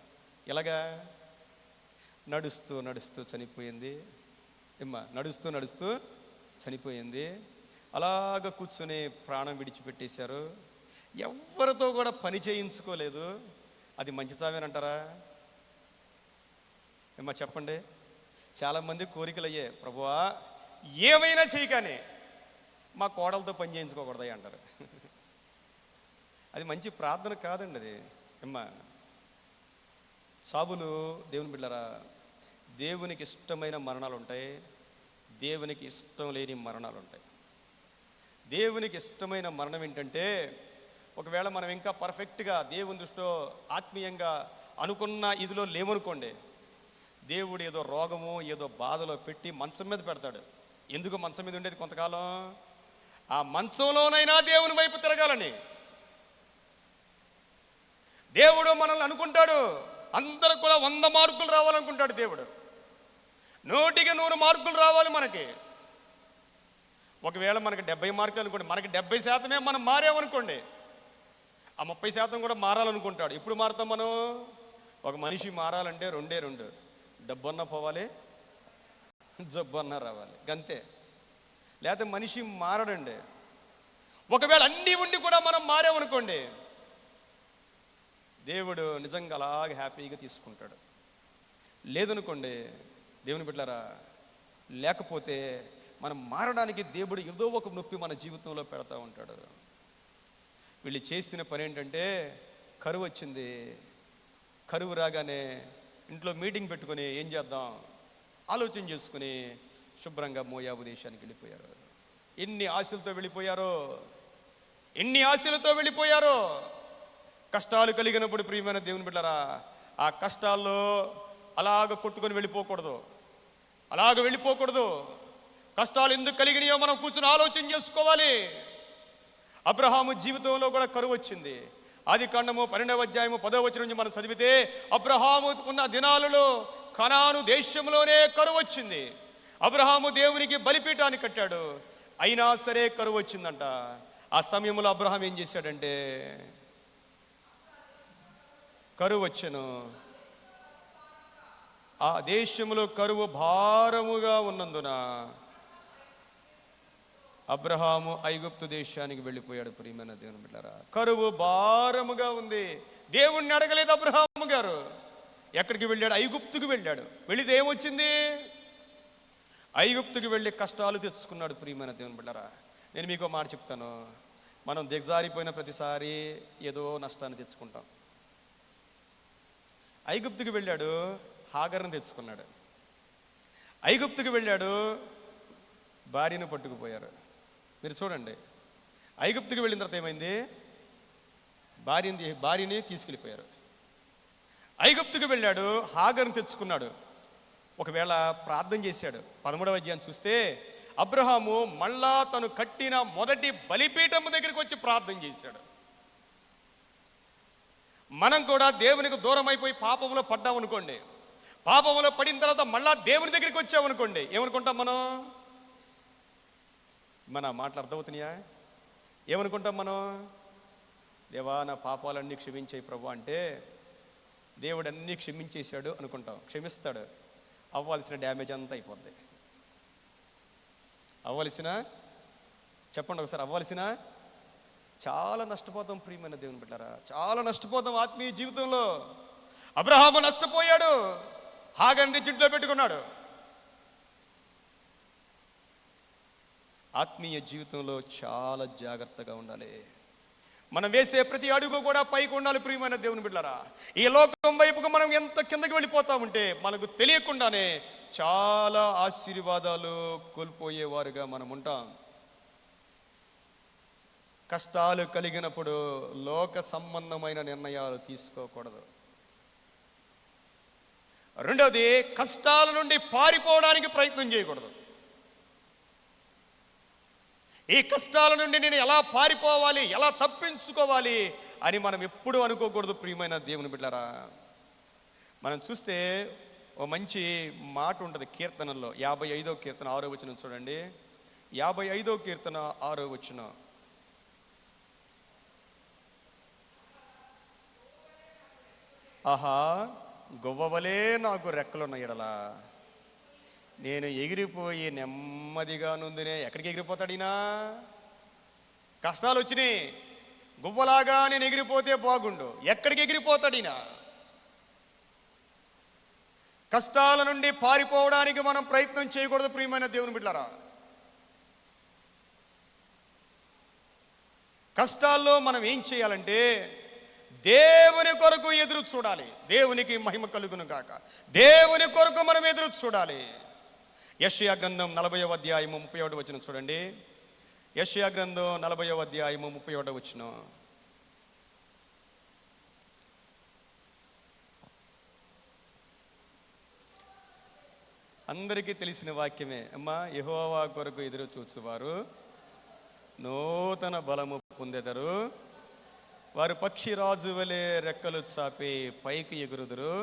ఎలాగా? నడుస్తూ నడుస్తూ చనిపోయింది. ఏమ్మా నడుస్తూ నడుస్తూ చనిపోయింది. అలాగ కూర్చొని ప్రాణం విడిచిపెట్టేశారు. ఎవరితో కూడా పని చేయించుకోలేదు. అది మంచి చావేనంటారా? ఏమ్మా చెప్పండి. చాలామంది కోరికలు అయ్యే, ప్రభువా ఏమైనా చేయగానే మా కోడలతో పని చేయించుకోకూడదా అంటారు. అది మంచి ప్రార్థన కాదండి అది. ఏమ్మా సాబులు దేవుని బిడ్డలారా, దేవునికి ఇష్టమైన మరణాలు ఉంటాయి, దేవునికి ఇష్టం లేని మరణాలు ఉంటాయి. దేవునికి ఇష్టమైన మరణం ఏంటంటే, ఒకవేళ మనం ఇంకా పర్ఫెక్ట్గా దేవుని దృష్టిలో ఆత్మీయంగా అనుకున్న ఇదిలో లేవనుకోండి, దేవుడు ఏదో రోగమో ఏదో బాధలో పెట్టి మంచం మీద పెడతాడు. ఎందుకు మంచం మీద ఉండేది కొంతకాలం? ఆ మంచంలోనైనా దేవుని వైపు తిరగాలని. దేవుడు మనల్ని అనుకుంటాడు, అందరూ కూడా 100 మార్కులు రావాలనుకుంటాడు దేవుడు. 100కి 100 మార్కులు రావాలి మనకి. ఒకవేళ మనకి 70 మార్కులు అనుకోండి, మనకి 70% మనం మారామనుకోండి, ఆ 30% కూడా మారాలనుకుంటాడు. ఇప్పుడు మారుతాం మనం? ఒక మనిషి మారాలంటే 2 డబ్బు అన్నా పోవాలి, జబ్బు అన్నా రావాలి, గంతే. లేకపోతే మనిషి మారడండి. ఒకవేళ అన్నీ ఉండి కూడా మనం మారామనుకోండి, దేవుడు నిజంగా అలాగే హ్యాపీగా తీసుకుంటాడు. లేదనుకోండి దేవుని బిడ్డలారా, లేకపోతే మనం మారడానికి దేవుడు ఏదో ఒక నొప్పి మన జీవితంలో పెడతా ఉంటాడు. వీళ్ళు చేసిన పని ఏంటంటే, కరువు వచ్చింది. కరువు రాగానే ఇంట్లో మీటింగ్ పెట్టుకొని ఏం చేద్దాం ఆలోచన చేసుకుని శుభ్రంగా మోయాబు దేశానికి వెళ్ళిపోయారు. ఎన్ని ఆశలతో వెళ్ళిపోయారో, ఎన్ని ఆశలతో వెళ్ళిపోయారో. కష్టాలు కలిగినప్పుడు ప్రియమైన దేవుని బిడ్డలారా, ఆ కష్టాల్లో అలాగ కొట్టుకొని వెళ్ళిపోకూడదు, అలాగ వెళ్ళిపోకూడదు. కష్టాలు ఎందుకు కలిగినాయో మనం కూర్చొని ఆలోచన చేసుకోవాలి. అబ్రహాము జీవితంలో కూడా కరువు వచ్చింది. ఆదికాండము 12వ అధ్యాయము 10వ వచనం నుంచి మనం చదివితే, అబ్రహాము ఉన్న దినాలలో కనాను దేశంలోనే కరువు వచ్చింది. అబ్రహాము దేవునికి బలిపీఠాన్ని కట్టాడు, అయినా సరే కరువు వచ్చిందంట. ఆ సమయంలో అబ్రహాం ఏం చేశాడంటే, కరువు వచ్చెను, ఆ దేశంలో కరువు భారముగా ఉన్నందున అబ్రహాము ఐగుప్తు దేశానికి వెళ్ళిపోయాడు. ప్రియమైన దేవుని బిడ్డలారా, కరువు భారముగా ఉంది. దేవుణ్ణి అడగలేదు అబ్రహాము గారు. ఎక్కడికి వెళ్ళాడు? ఐగుప్తుకు వెళ్ళాడు. వెళ్ళితే ఏమొచ్చింది? ఐగుప్తుకు వెళ్ళి కష్టాలు తెచ్చుకున్నాడు. ప్రియమైన దేవుని బిడ్డలారా, నేను మీకు మాట చెప్తాను, మనం దిగజారిపోయిన ప్రతిసారి ఏదో నష్టాన్ని తెచ్చుకుంటాం. ఐగుప్తుకు వెళ్ళాడు, హాగర్ను తెచ్చుకున్నాడు. ఐగుప్తుకు వెళ్ళాడు, భార్యను పట్టుకుపోయారు. మీరు చూడండి, ఐగుప్తుకు వెళ్ళిన తర్వాత ఏమైంది? భార్యని తీసుకెళ్ళిపోయారు. ఐగుప్తుకు వెళ్ళాడు, హాగర్ను తెచ్చుకున్నాడు. ఒకవేళ ప్రార్థన చేశాడు. 13వ అధ్యాయం చూస్తే, అబ్రహాము మళ్ళా తను కట్టిన మొదటి బలిపీఠం దగ్గరికి వచ్చి ప్రార్థన చేశాడు. మనం కూడా దేవునికి దూరం అయిపోయి పాపంలో పడ్డామనుకోండి, పాపంలో పడిన తర్వాత మళ్ళా దేవుని దగ్గరికి వచ్చామనుకోండి, ఏమనుకుంటాం మనం? మన మాటలు అర్థమవుతున్నాయా? ఏమనుకుంటాం మనం? దేవా నా పాపాలన్నీ క్షమించాయి ప్రభు అంటే, దేవుడు అన్నీ క్షమించేశాడు అనుకుంటాం. క్షమిస్తాడు, అవ్వాల్సిన డ్యామేజ్ అంతా అయిపోద్ది. అవ్వాల్సిన, చెప్పండి ఒకసారి, అవ్వాల్సిన చాలా నష్టపోతాం. ప్రియమైన దేవుని బిడ్డలారా, చాలా నష్టపోతాం ఆత్మీయ జీవితంలో. అబ్రహాము నష్టపోయాడు, హాగర్ని ఇంట్లో పెట్టుకున్నాడు. ఆత్మీయ జీవితంలో చాలా జాగ్రత్తగా ఉండాలి. మనం వేసే ప్రతి అడుగు కూడా పైకి ఉండాలి. ప్రియమైన దేవుని బిడ్డలారా, ఈ లోకం వైపుకు మనం ఎంత కిందకి వెళ్ళిపోతామంటే మనకు తెలియకుండానే చాలా ఆశీర్వాదాలు కోల్పోయేవారుగా మనం ఉంటాం. కష్టాలు కలిగినప్పుడు లోక సంబంధమైన నిర్ణయాలు తీసుకోకూడదు. రెండవది, కష్టాల నుండి పారిపోవడానికి ప్రయత్నం చేయకూడదు. ఈ కష్టాల నుండి నేను ఎలా పారిపోవాలి, ఎలా తప్పించుకోవాలి అని మనం ఎప్పుడూ అనుకోకూడదు. ప్రియమైన దేవుని బిడ్డలారా, మనం చూస్తే ఓ మంచి మాట ఉంటుంది కీర్తనల్లో. 55వ కీర్తన 6వ వచనం చూడండి. 55వ కీర్తన 6వ వచనం. ఆహా, గొవ్వవలే నాకు రెక్కలున్న ఎడలా నేను ఎగిరిపోయి నెమ్మదిగా నుందినే. ఎక్కడికి ఎగిరిపోతాడినా? కష్టాలు వచ్చినాయి, గువ్వలాగా నేను ఎగిరిపోతే బాగుండు. ఎక్కడికి ఎగిరిపోతాడినా? కష్టాల నుండి పారిపోవడానికి మనం ప్రయత్నం చేయకూడదు. ప్రియమైన దేవుని బిడ్డలారా, కష్టాల్లో మనం ఏం చేయాలంటే దేవుని కొరకు ఎదురు చూడాలి. దేవునికి మహిమ కలుగును గాక. దేవుని కొరకు మనం ఎదురు చూడాలి. యెషయా గ్రంథం 40వ అధ్యాయము 31వ వచనం చూడండి. యెషయా గ్రంథం 40వ అధ్యాయము 31వ వచనం. అందరికీ తెలిసిన వాక్యమే అమ్మా. యెహోవా కొరకు ఎదురు చూచువారు నూతన బలము పొందెదరు. వారు పక్షిరాజు వలె రెక్కలు చాపి పైకి ఎగురుదురు.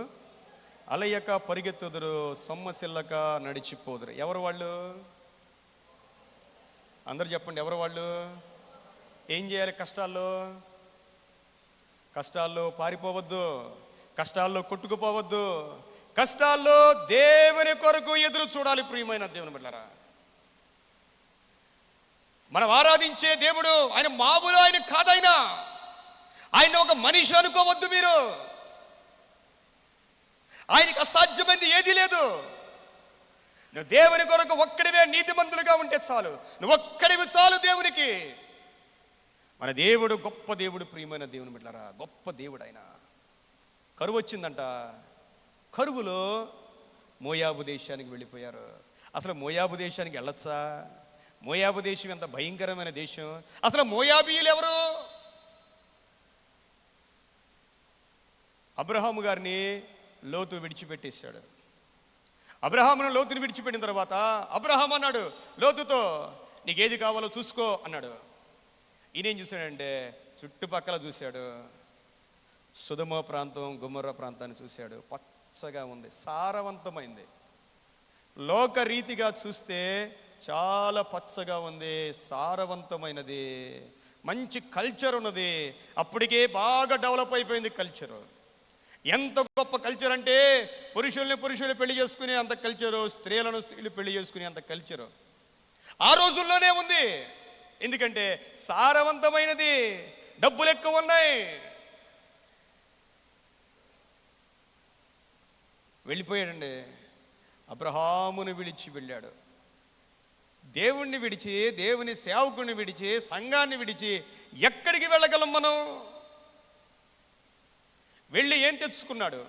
అలయక పరిగెత్తుదురు, సొమ్మసిల్లక నడిచిపోదురు. ఎవరు వాళ్ళు? అందరు చెప్పండి, ఎవరు వాళ్ళు? ఏం చేయాలి కష్టాల్లో? కష్టాల్లో పారిపోవద్దు, కష్టాల్లో కొట్టుకుపోవద్దు, కష్టాల్లో దేవుని కొరకు ఎదురు చూడాలి. ప్రియమైన దేవుని బిడ్డలారా, మనం ఆరాధించే దేవుడు ఆయన మామూలు ఆయన కాదైనా. ఆయన ఒక మనిషి అనుకోవద్దు మీరు. ఆయనకి అసాధ్యమైంది ఏదీ లేదు. నువ్వు దేవుని కొరకు ఒక్కడివే నీతిమంతులుగా ఉంటే చాలు. నువ్వు ఒక్కడివి చాలు దేవునికి. మన దేవుడు గొప్ప దేవుడు. ప్రియమైన దేవుని బిడ్డలారా, గొప్ప దేవుడు ఆయన. కరువు వచ్చిందంట. కరువులో మోయాబు దేశానికి వెళ్ళిపోయారు. అసలు మోయాబు దేశానికి వెళ్ళొచ్చా? మోయాబు దేశం ఎంత భయంకరమైన దేశం. అసలు మోయాబీయులు ఎవరు? అబ్రహాము గారిని లోతు విడిచిపెట్టేశాడు. అబ్రహామును లోతుని విడిచిపెట్టిన తర్వాత అబ్రహాం అన్నాడు లోతుతో, నీకేది కావాలో చూసుకో అన్నాడు. ఈయనేం చూశాడంటే చుట్టుపక్కల చూశాడు. సొదొమ ప్రాంతం, గొమొర్రా ప్రాంతాన్ని చూశాడు. పచ్చగా ఉంది, సారవంతమైంది. లోక రీతిగా చూస్తే చాలా పచ్చగా ఉంది, సారవంతమైనది, మంచి కల్చర్ ఉన్నది. అప్పటికే బాగా డెవలప్ అయిపోయింది కల్చరు. ఎంత గొప్ప కల్చర్ అంటే పురుషులు పెళ్లి చేసుకునే అంత కల్చరు, స్త్రీలను స్త్రీలు పెళ్లి చేసుకునే అంత కల్చరు ఆ రోజుల్లోనే ఉంది. ఎందుకంటే సారవంతమైనది, డబ్బులు ఎక్కువ ఉన్నాయి. వెళ్ళిపోయాడండి. అబ్రహామును విడిచి వెళ్ళాడు. దేవుణ్ణి విడిచి, దేవుని సేవకుని విడిచి, సంఘాన్ని విడిచి ఎక్కడికి వెళ్ళగలం మనం? వెళ్ళి ఏం తెచ్చుకున్నాడు?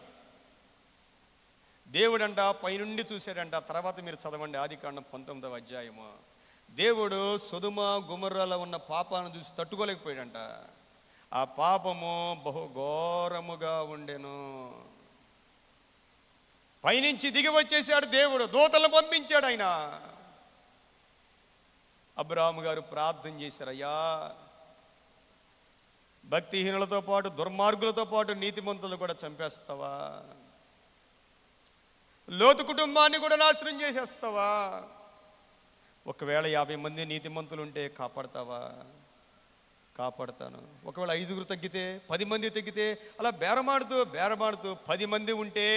దేవుడంట పైనుండి చూశాడంట. తర్వాత మీరు చదవండి ఆదికాండం 19వ అధ్యాయము. దేవుడు సొదొమ గొమొర్రాలో ఉన్న పాపాన్ని చూసి తట్టుకోలేకపోయాడంట. ఆ పాపము బహు ఘోరముగా ఉండెను. పైనుంచి దిగి వచ్చేసాడు దేవుడు, దూతలను పంపించాడు ఆయన. అబ్రహాము గారు ప్రార్థన చేశారు, అయ్యా భక్తిహీనులతో పాటు దుర్మార్గులతో పాటు నీతిమంతులను కూడా చంపేస్తావా? లోతు కుటుంబాన్ని కూడా నాశనం చేసేస్తావా? ఒకవేళ 50 మంది నీతిమంతులు ఉంటే కాపాడతావా? కాపాడతాను. ఒకవేళ 5గురు తగ్గితే, 10 మంది తగ్గితే, అలా బేరమాడుతూ 10 మంది ఉంటే,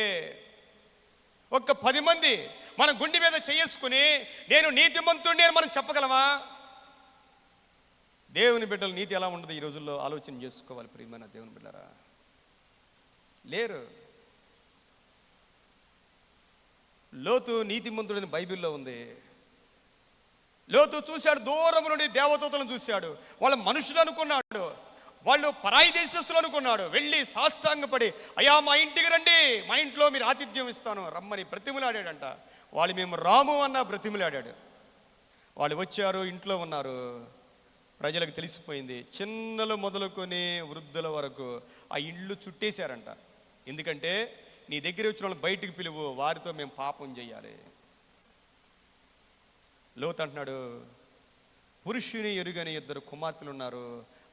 ఒక్క 10 మంది మన గుండె మీద చేసుకుని నేను నీతిమంతుడిని అని మనం చెప్పగలమా? దేవుని బిడ్డల నీతి ఎలా ఉండదు ఈ రోజుల్లో ఆలోచన చేసుకోవాలి. ప్రియమైన దేవుని బిడ్డలారా, లేరు. లోతు నీతిమంతుడని బైబిల్లో ఉంది. లోతు చూశాడు, దూరం నుండి దేవదూతలను చూశాడు. వాళ్ళ మనుషులు అనుకున్నాడు, వాళ్ళు పరాయి దేశస్తులు అనుకున్నాడు. వెళ్ళి సాష్టాంగపడి, అయ్యా మా ఇంటికి రండి, మా ఇంట్లో మీరు ఆతిథ్యం ఇస్తాను రమ్మని బ్రతిమలాడాడంట. వాళ్ళు మేము రాము అన్న బ్రతిమలాడాడు. వాళ్ళు వచ్చారు, ఇంట్లో ఉన్నారు. ప్రజలకు తెలిసిపోయింది. చిన్నలు మొదలుకొని వృద్ధుల వరకు ఆ ఇళ్ళు చుట్టేశారంట. ఎందుకంటే నీ దగ్గర వచ్చిన వాళ్ళు బయటికి పిలువు, వారితో మేము పాపం చేయాలి. లోతు అంటున్నాడు, పురుషుని ఎరుగని 2 కుమార్తెలు ఉన్నారు,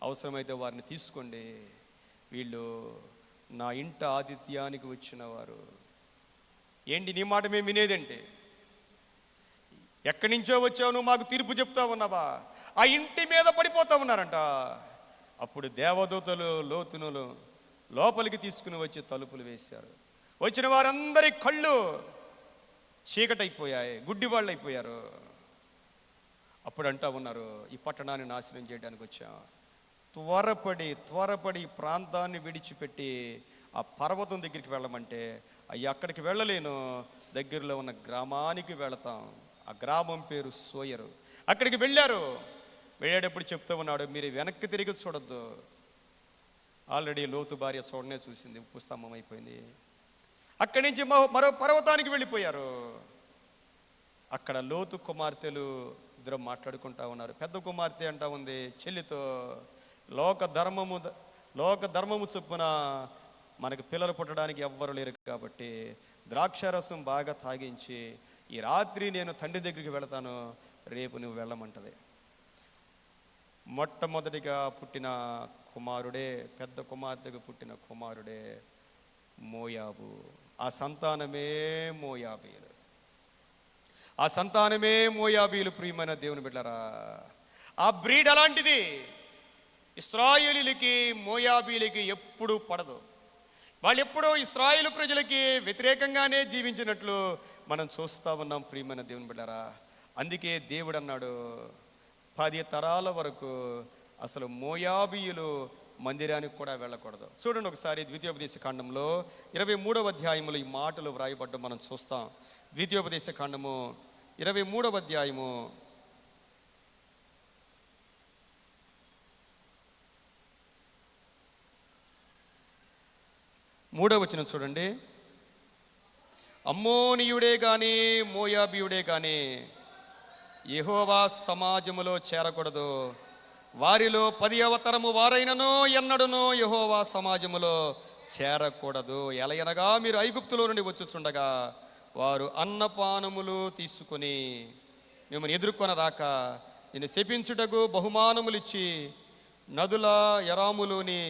అవసరమైతే వారిని తీసుకోండి, వీళ్ళు నా ఇంట ఆతిథ్యానికి వచ్చిన వారు. ఏంటి నీ మాట మేము వినేదంటే, ఎక్కడి నుంచో వచ్చావు, నువ్వు మాకు తీర్పు చెప్తా ఉన్నావా? ఆ ఇంటి మీద పడిపోతా ఉన్నారంట. అప్పుడు దేవదూతలు లోతును లోపలికి తీసుకుని వచ్చి తలుపులు వేశారు. వచ్చిన వారందరి కళ్ళు చీకటైపోయాయి, గుడ్డి వాళ్ళు అయిపోయారు. అప్పుడు అంటా ఉన్నారు, ఈ పట్టణాన్ని నాశనం చేయడానికి వచ్చాం. త్వరపడి ప్రాంతాన్ని విడిచిపెట్టి ఆ పర్వతం దగ్గరికి వెళ్ళమంటే, అయ్యి అక్కడికి వెళ్ళలేను, దగ్గరలో ఉన్న గ్రామానికి వెళతాం. ఆ గ్రామం పేరు సోయరు. అక్కడికి వెళ్ళేటప్పుడు చెప్తూ ఉన్నాడు, మీరు వెనక్కి తిరిగి చూడొద్దు. ఆల్రెడీ లోతు భార్య చూడనే చూసింది, ఉప్పు స్తంభం అయిపోయింది. అక్కడి నుంచి మరో పర్వతానికి వెళ్ళిపోయారు. అక్కడ లోతు కుమార్తెలు 2 మాట్లాడుకుంటా ఉన్నారు. పెద్ద కుమార్తె అంటా ఉంది చెల్లితో, లోక ధర్మము చొప్పున మనకి పిల్లలు పుట్టడానికి ఎవ్వరు లేరు కాబట్టి ద్రాక్షారసం బాగా తాగించి, ఈ రాత్రి నేను తండ్రి దగ్గరికి వెళతాను, రేపు నువ్వు వెళ్ళమంటది. మొట్టమొదటిగా పుట్టిన కుమారుడే, పెద్ద కుమార్తెకు పుట్టిన కుమారుడే మోయాబు. ఆ సంతానమే మోయాబీలు. ప్రియమైన దేవుని బిడ్డలారా, ఆ బ్రీడ్ అలాంటిది. ఇశ్రాయేలీలకి మోయాబీలకి ఎప్పుడూ పడదు. వాళ్ళు ఎప్పుడూ ఇశ్రాయేలు ప్రజలకి వ్యతిరేకంగానే జీవించినట్లు మనం చూస్తూ ఉన్నాం. ప్రియమైన దేవుని బిడ్డలారా, అందుకే దేవుడు అన్నాడు, 10 తరాల వరకు అసలు మోయాబీయులు మందిరానికి కూడా వెళ్ళకూడదు. చూడండి ఒకసారి ద్వితీయోపదేశ కాండంలో 23వ అధ్యాయములో ఈ మాటలు వ్రాయబడ్డం మనం చూస్తాం. ద్వితీయోపదేశ కాండము 23వ అధ్యాయము 3వ వచనం చూడండి. అమ్మోనీయుడే గాని మోయాబీయుడే గాని యెహోవా సమాజములో చేరకూడదు, వారిలో 10వ తరము వారైనను ఎన్నడునో యెహోవా సమాజములో చేరకూడదు. ఎలయనగా మీరు ఐగుప్తులో నుండి వచ్చుచుండగా వారు అన్నపానములు తీసుకుని మిమ్మల్ని ఎదుర్కొన రాక నేను శపించుటకు బహుమానములు ఇచ్చి నదుల యరాములోని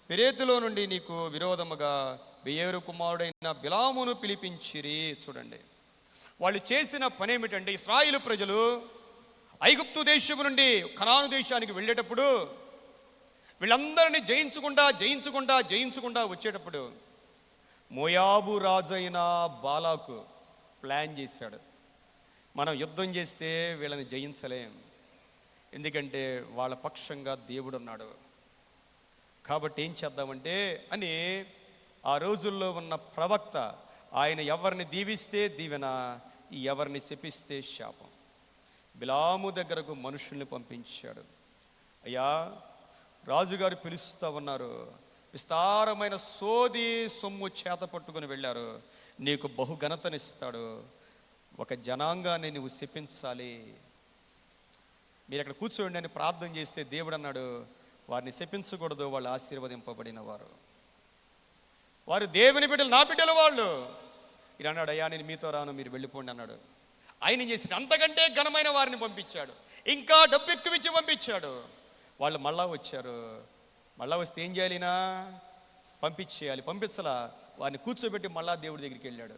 పెరేతులో నుండి నీకు విరోధముగా బెయోరు కుమారుడైన బిలామును పిలిపించిరి. చూడండి, వాళ్ళు చేసిన పని ఏమిటంటే, ఇశ్రాయేలు ప్రజలు ఐగుప్తు దేశము నుండి కనాను దేశానికి వెళ్ళేటప్పుడు వీళ్ళందరినీ జయించుకుంటా వచ్చేటప్పుడు మోయాబు రాజైన బాలాకు ప్లాన్ చేశాడు, మనం యుద్ధం చేస్తే వీళ్ళని జయించలేం, ఎందుకంటే వాళ్ళ పక్షంగా దేవుడు ఉన్నాడు, కాబట్టి ఏం చేద్దామంటే అని ఆ రోజుల్లో ఉన్న ప్రవక్త, ఆయన ఎవరిని దీవిస్తే దీవెన, ఎవరిని శపిస్తే శాపం, బిలాము దగ్గరకు మనుషుల్ని పంపించాడు. అయ్యా, రాజుగారు పిలుస్తూ ఉన్నారు, విస్తారమైన సోది సొమ్ము చేత పట్టుకుని వెళ్ళారు, నీకు బహుఘనతనిస్తాడు, ఒక జనాంగాన్ని నువ్వు శపించాలి, మీరు అక్కడ కూర్చోండి అని ప్రార్థన చేస్తే దేవుడు అన్నాడు, వారిని శపించకూడదు, వాళ్ళు ఆశీర్వదింపబడిన వారు, వారు దేవుని బిడ్డలు, నా బిడ్డలు వాళ్ళు. ఇలా అన్నాడు, అయ్యా నేను మీతో రాను, మీరు వెళ్ళిపోండి అన్నాడు. ఆయన చేసి అంతకంటే ఘనమైన వారిని పంపించాడు, ఇంకా డబ్బు ఎక్కువ ఇచ్చి పంపించాడు. వాళ్ళు మళ్ళా వచ్చారు, మళ్ళా వస్తే ఏం చేయాలినా పంపించేయాలి, పంపించలా, వారిని కూర్చోబెట్టి మళ్ళా దేవుడి దగ్గరికి వెళ్ళాడు.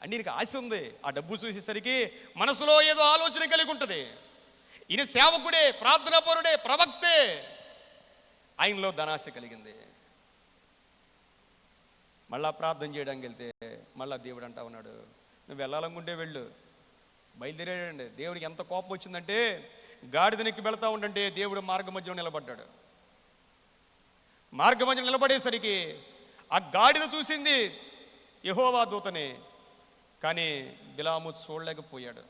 అంటే నీకు ఆశ ఉంది, ఆ డబ్బు చూసేసరికి మనసులో ఏదో ఆలోచన కలిగి ఉంటుంది, ఈయన సేవకుడే, ప్రార్థనాపరుడే, ప్రవక్తే, ఆయనలో ధనాశ కలిగింది. మళ్ళా ప్రార్థన చేయడానికి వెళ్తే మళ్ళా దేవుడు అంటా ఉన్నాడు, నువ్వు వెళ్ళాలనుకుంటే వెళ్ళు, బయలుదేరాడండి. దేవుడికి ఎంత కోపం వచ్చిందంటే, గాడిదనెక్కి వెళ్తా ఉండంటే దేవుడు మార్గ మధ్యలో నిలబడ్డాడు. మార్గ మధ్యలో నిలబడేసరికి ఆ గాడిద చూసింది యెహోవా దూతనే, కానీ బిలాము చూడలేకపోయాడు.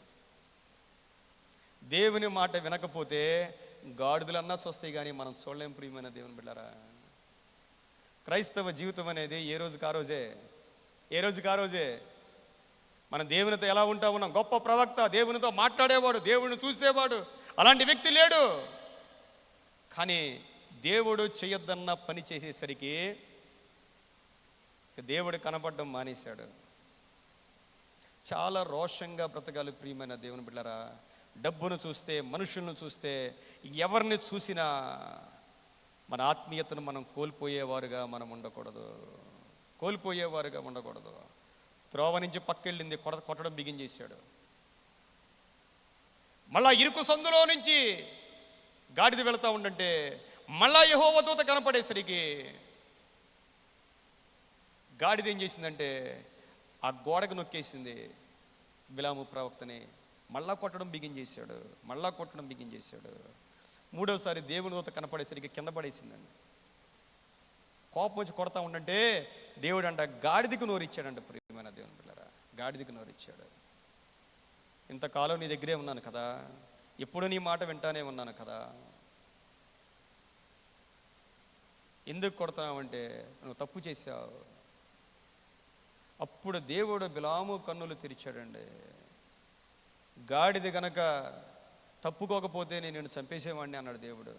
దేవుని మాట వినకపోతే గాడిదలన్నా చూస్తాయి, కానీ మనం చూడలేం. ప్రియమైన దేవుని బిడ్డలారా, క్రైస్తవ జీవితం అనేది ఏ రోజుకి ఆ రోజే మనం దేవునితో ఎలా ఉంటా ఉన్నాం. గొప్ప ప్రవక్త, దేవునితో మాట్లాడేవాడు, దేవుడిని చూసేవాడు, అలాంటి వ్యక్తి లేడు. కానీ దేవుడు చేయొద్దన్న పని చేసేసరికి దేవుడు కనపడడం మానేశాడు. చాలా రోషంగా బ్రతకాలి ప్రియమైన దేవుని బిడ్డలారా. డబ్బును చూస్తే, మనుషులను చూస్తే, ఎవరిని చూసినా మన ఆత్మీయతను మనం కోల్పోయేవారుగా మనం ఉండకూడదు. త్రోవ నుంచి పక్కెళ్ళింది, కొట్టడం బిగించేశాడు. మళ్ళా ఇరుకు సందులో నుంచి గాడిద వెళతా ఉండంటే మళ్ళా యెహోవా దూత కనపడేసరికి గాడిద ఏం చేసిందంటే ఆ గోడకు నొక్కేసింది బిలాము ప్రవక్తని. మళ్ళా కొట్టడం బిగించేశాడు. మూడోసారి దేవుని దూత కనపడేసరికి కింద పడేసిందండి. కోపం వచ్చి కొడతా ఉండంటే దేవుడు అంట గాడిదకు నోరిచ్చాడంట. ప్రియమైన దేవుని పిల్లరా, గాడిదకు నోరిచ్చాడు. ఇంతకాలం నీ దగ్గరే ఉన్నాను కదా, ఎప్పుడు నీ మాట వింటానే ఉన్నాను కదా, ఎందుకు కొడతావంటే నువ్వు తప్పు చేశావు. అప్పుడు దేవుడు బిలాము కన్నులు తెరిచాడండి. గాడిద గనక తప్పుకోకపోతే నేను చంపేసేవాడిని అన్నాడు దేవుడు.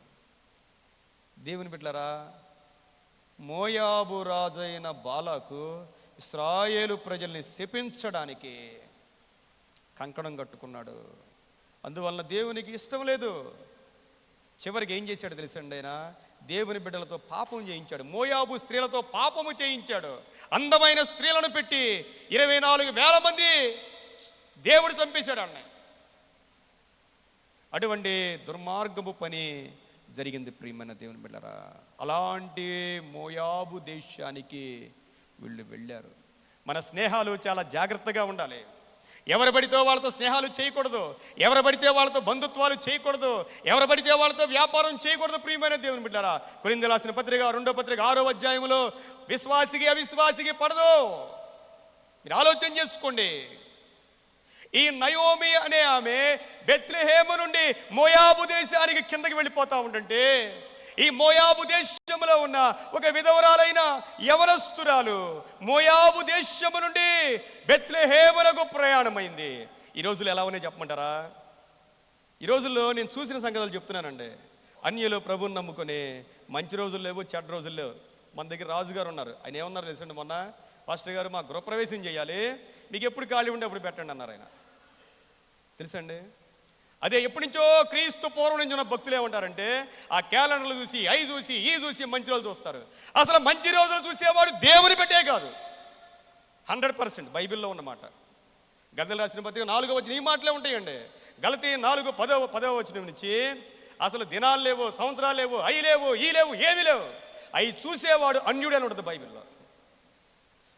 దేవుని బిడ్డలారా, మోయాబు రాజైన బాలాకు ఇశ్రాయేలు ప్రజల్ని శపించడానికి కంకణం కట్టుకున్నాడు. అందువలన దేవునికి ఇష్టం లేదు. చివరికి ఏం చేశాడు తెలుసండి, ఆయన దేవుని బిడ్డలతో పాపం చేయించాడు. మోయాబు స్త్రీలతో పాపము చేయించాడు. అందమైన స్త్రీలను పెట్టి 24,000 మంది దేవుడు చంపేశాడు అన్నయ్య. అటువంటి దుర్మార్గపు పని జరిగింది ప్రియమైన దేవుని బిడ్డలారా. అలాంటి మోయాబు దేశానికి వీళ్ళు వెళ్ళారు. మన స్నేహాలు చాలా జాగ్రత్తగా ఉండాలి. ఎవరు పడితే వాళ్ళతో స్నేహాలు చేయకూడదు. ఎవరు పడితే వాళ్ళతో బంధుత్వాలు చేయకూడదు. ఎవరు పడితే వాళ్ళతో వ్యాపారం చేయకూడదు ప్రియమైన దేవుని బిడ్డలారా. కొరింథీయులకు రాసిన పత్రిక 2వ పత్రిక 6వ అధ్యాయంలో విశ్వాసికి అవిశ్వాసికి పడదు. మీరు ఆలోచన చేసుకోండి. ఈ నయోమి అనే ఆమె బెత్లెహేము నుండి మోయాబు దేశానికి కిందకి వెళ్ళిపోతా ఉండంటే, ఈ మోయాబు దేశంలో ఉన్న ఒక విధవరాలైన యవనస్తురాలు మోయాబు దేశము నుండి బెత్లెహేమునకు ప్రయాణమైంది. ఈ రోజులు ఎలా ఉన్నాయి చెప్పమంటారా? ఈ రోజుల్లో నేను చూసిన సంగతులు చెప్తున్నానండి. అన్యులు ప్రభుని నమ్ముకొని మంచి రోజులు లేవు, చెడ్డ రోజులు లేవు. మన దగ్గర రాజుగారు ఉన్నారు. ఆయన ఏమన్నారు తెలుసండి, మొన్న పాస్టర్ గారు మా గృహప్రవేశం చేయాలి, మీకు ఎప్పుడు ఖాళీ ఉంటే అప్పుడు పెట్టండి అన్నారు ఆయన. తెలుసండి, అదే ఎప్పటి నుంచో క్రీస్తు పూర్వం నుంచి ఉన్న భక్తులు ఏమంటారంటే ఆ క్యాలెండర్లు చూసి ఈ చూసి మంచి రోజులు చూస్తారు. అసలు మంచి రోజులు చూసేవాడు దేవుని పెట్టే కాదు. 100% బైబిల్లో ఉన్నమాట. గలతీయులకు రాసిన పత్రిక 4వ వచనం ఈ మాటలే ఉంటాయండి. గలతీ 4:10 వచనం నుంచి అసలు దినాలు లేవు, సంవత్సరాలు లేవు, అవి లేవు, ఈ లేవు, ఏమి లేవు, అవి చూసేవాడు అన్యుడు అని ఉంటుంది బైబిల్లో.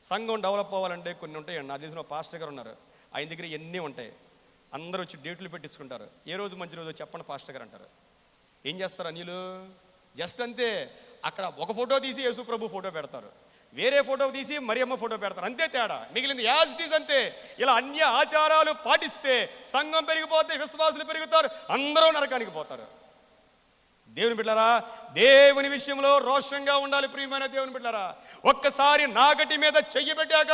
సంఘం డెవలప్ అవ్వాలంటే కొన్ని ఉంటాయండి. నా తెలిసిన పాస్టర్ గారు ఉన్నారు, ఆయన దగ్గర ఎన్ని ఉంటాయి. అందరూ వచ్చి డేట్లు పెట్టించుకుంటారు. ఏ రోజు మంచి రోజు చెప్పండి పాస్టర్ గారు అంటారు. ఏం చేస్తారు అన్యులు? జస్ట్ అంతే, అక్కడ ఒక ఫోటో తీసి యేసు ప్రభు ఫోటో పెడతారు, వేరే ఫోటో తీసి మరియమ్మ ఫోటో పెడతారు, అంతే తేడా. మిగిలింది యాజ్ ఇట్ ఈజ్ అంతే. ఇలా అన్య ఆచారాలు పాటిస్తే సంఘం పెరిగిపోతే, విశ్వాసులు పెరుగుతారు, అందరూ నరకానికి పోతారు. దేవుని బిడ్డలారా, దేవుని విషయంలో రోషంగా ఉండాలి ప్రియమైన దేవుని బిడ్డలారా. ఒక్కసారి నాగటి మీద చెయ్యి పెట్టాక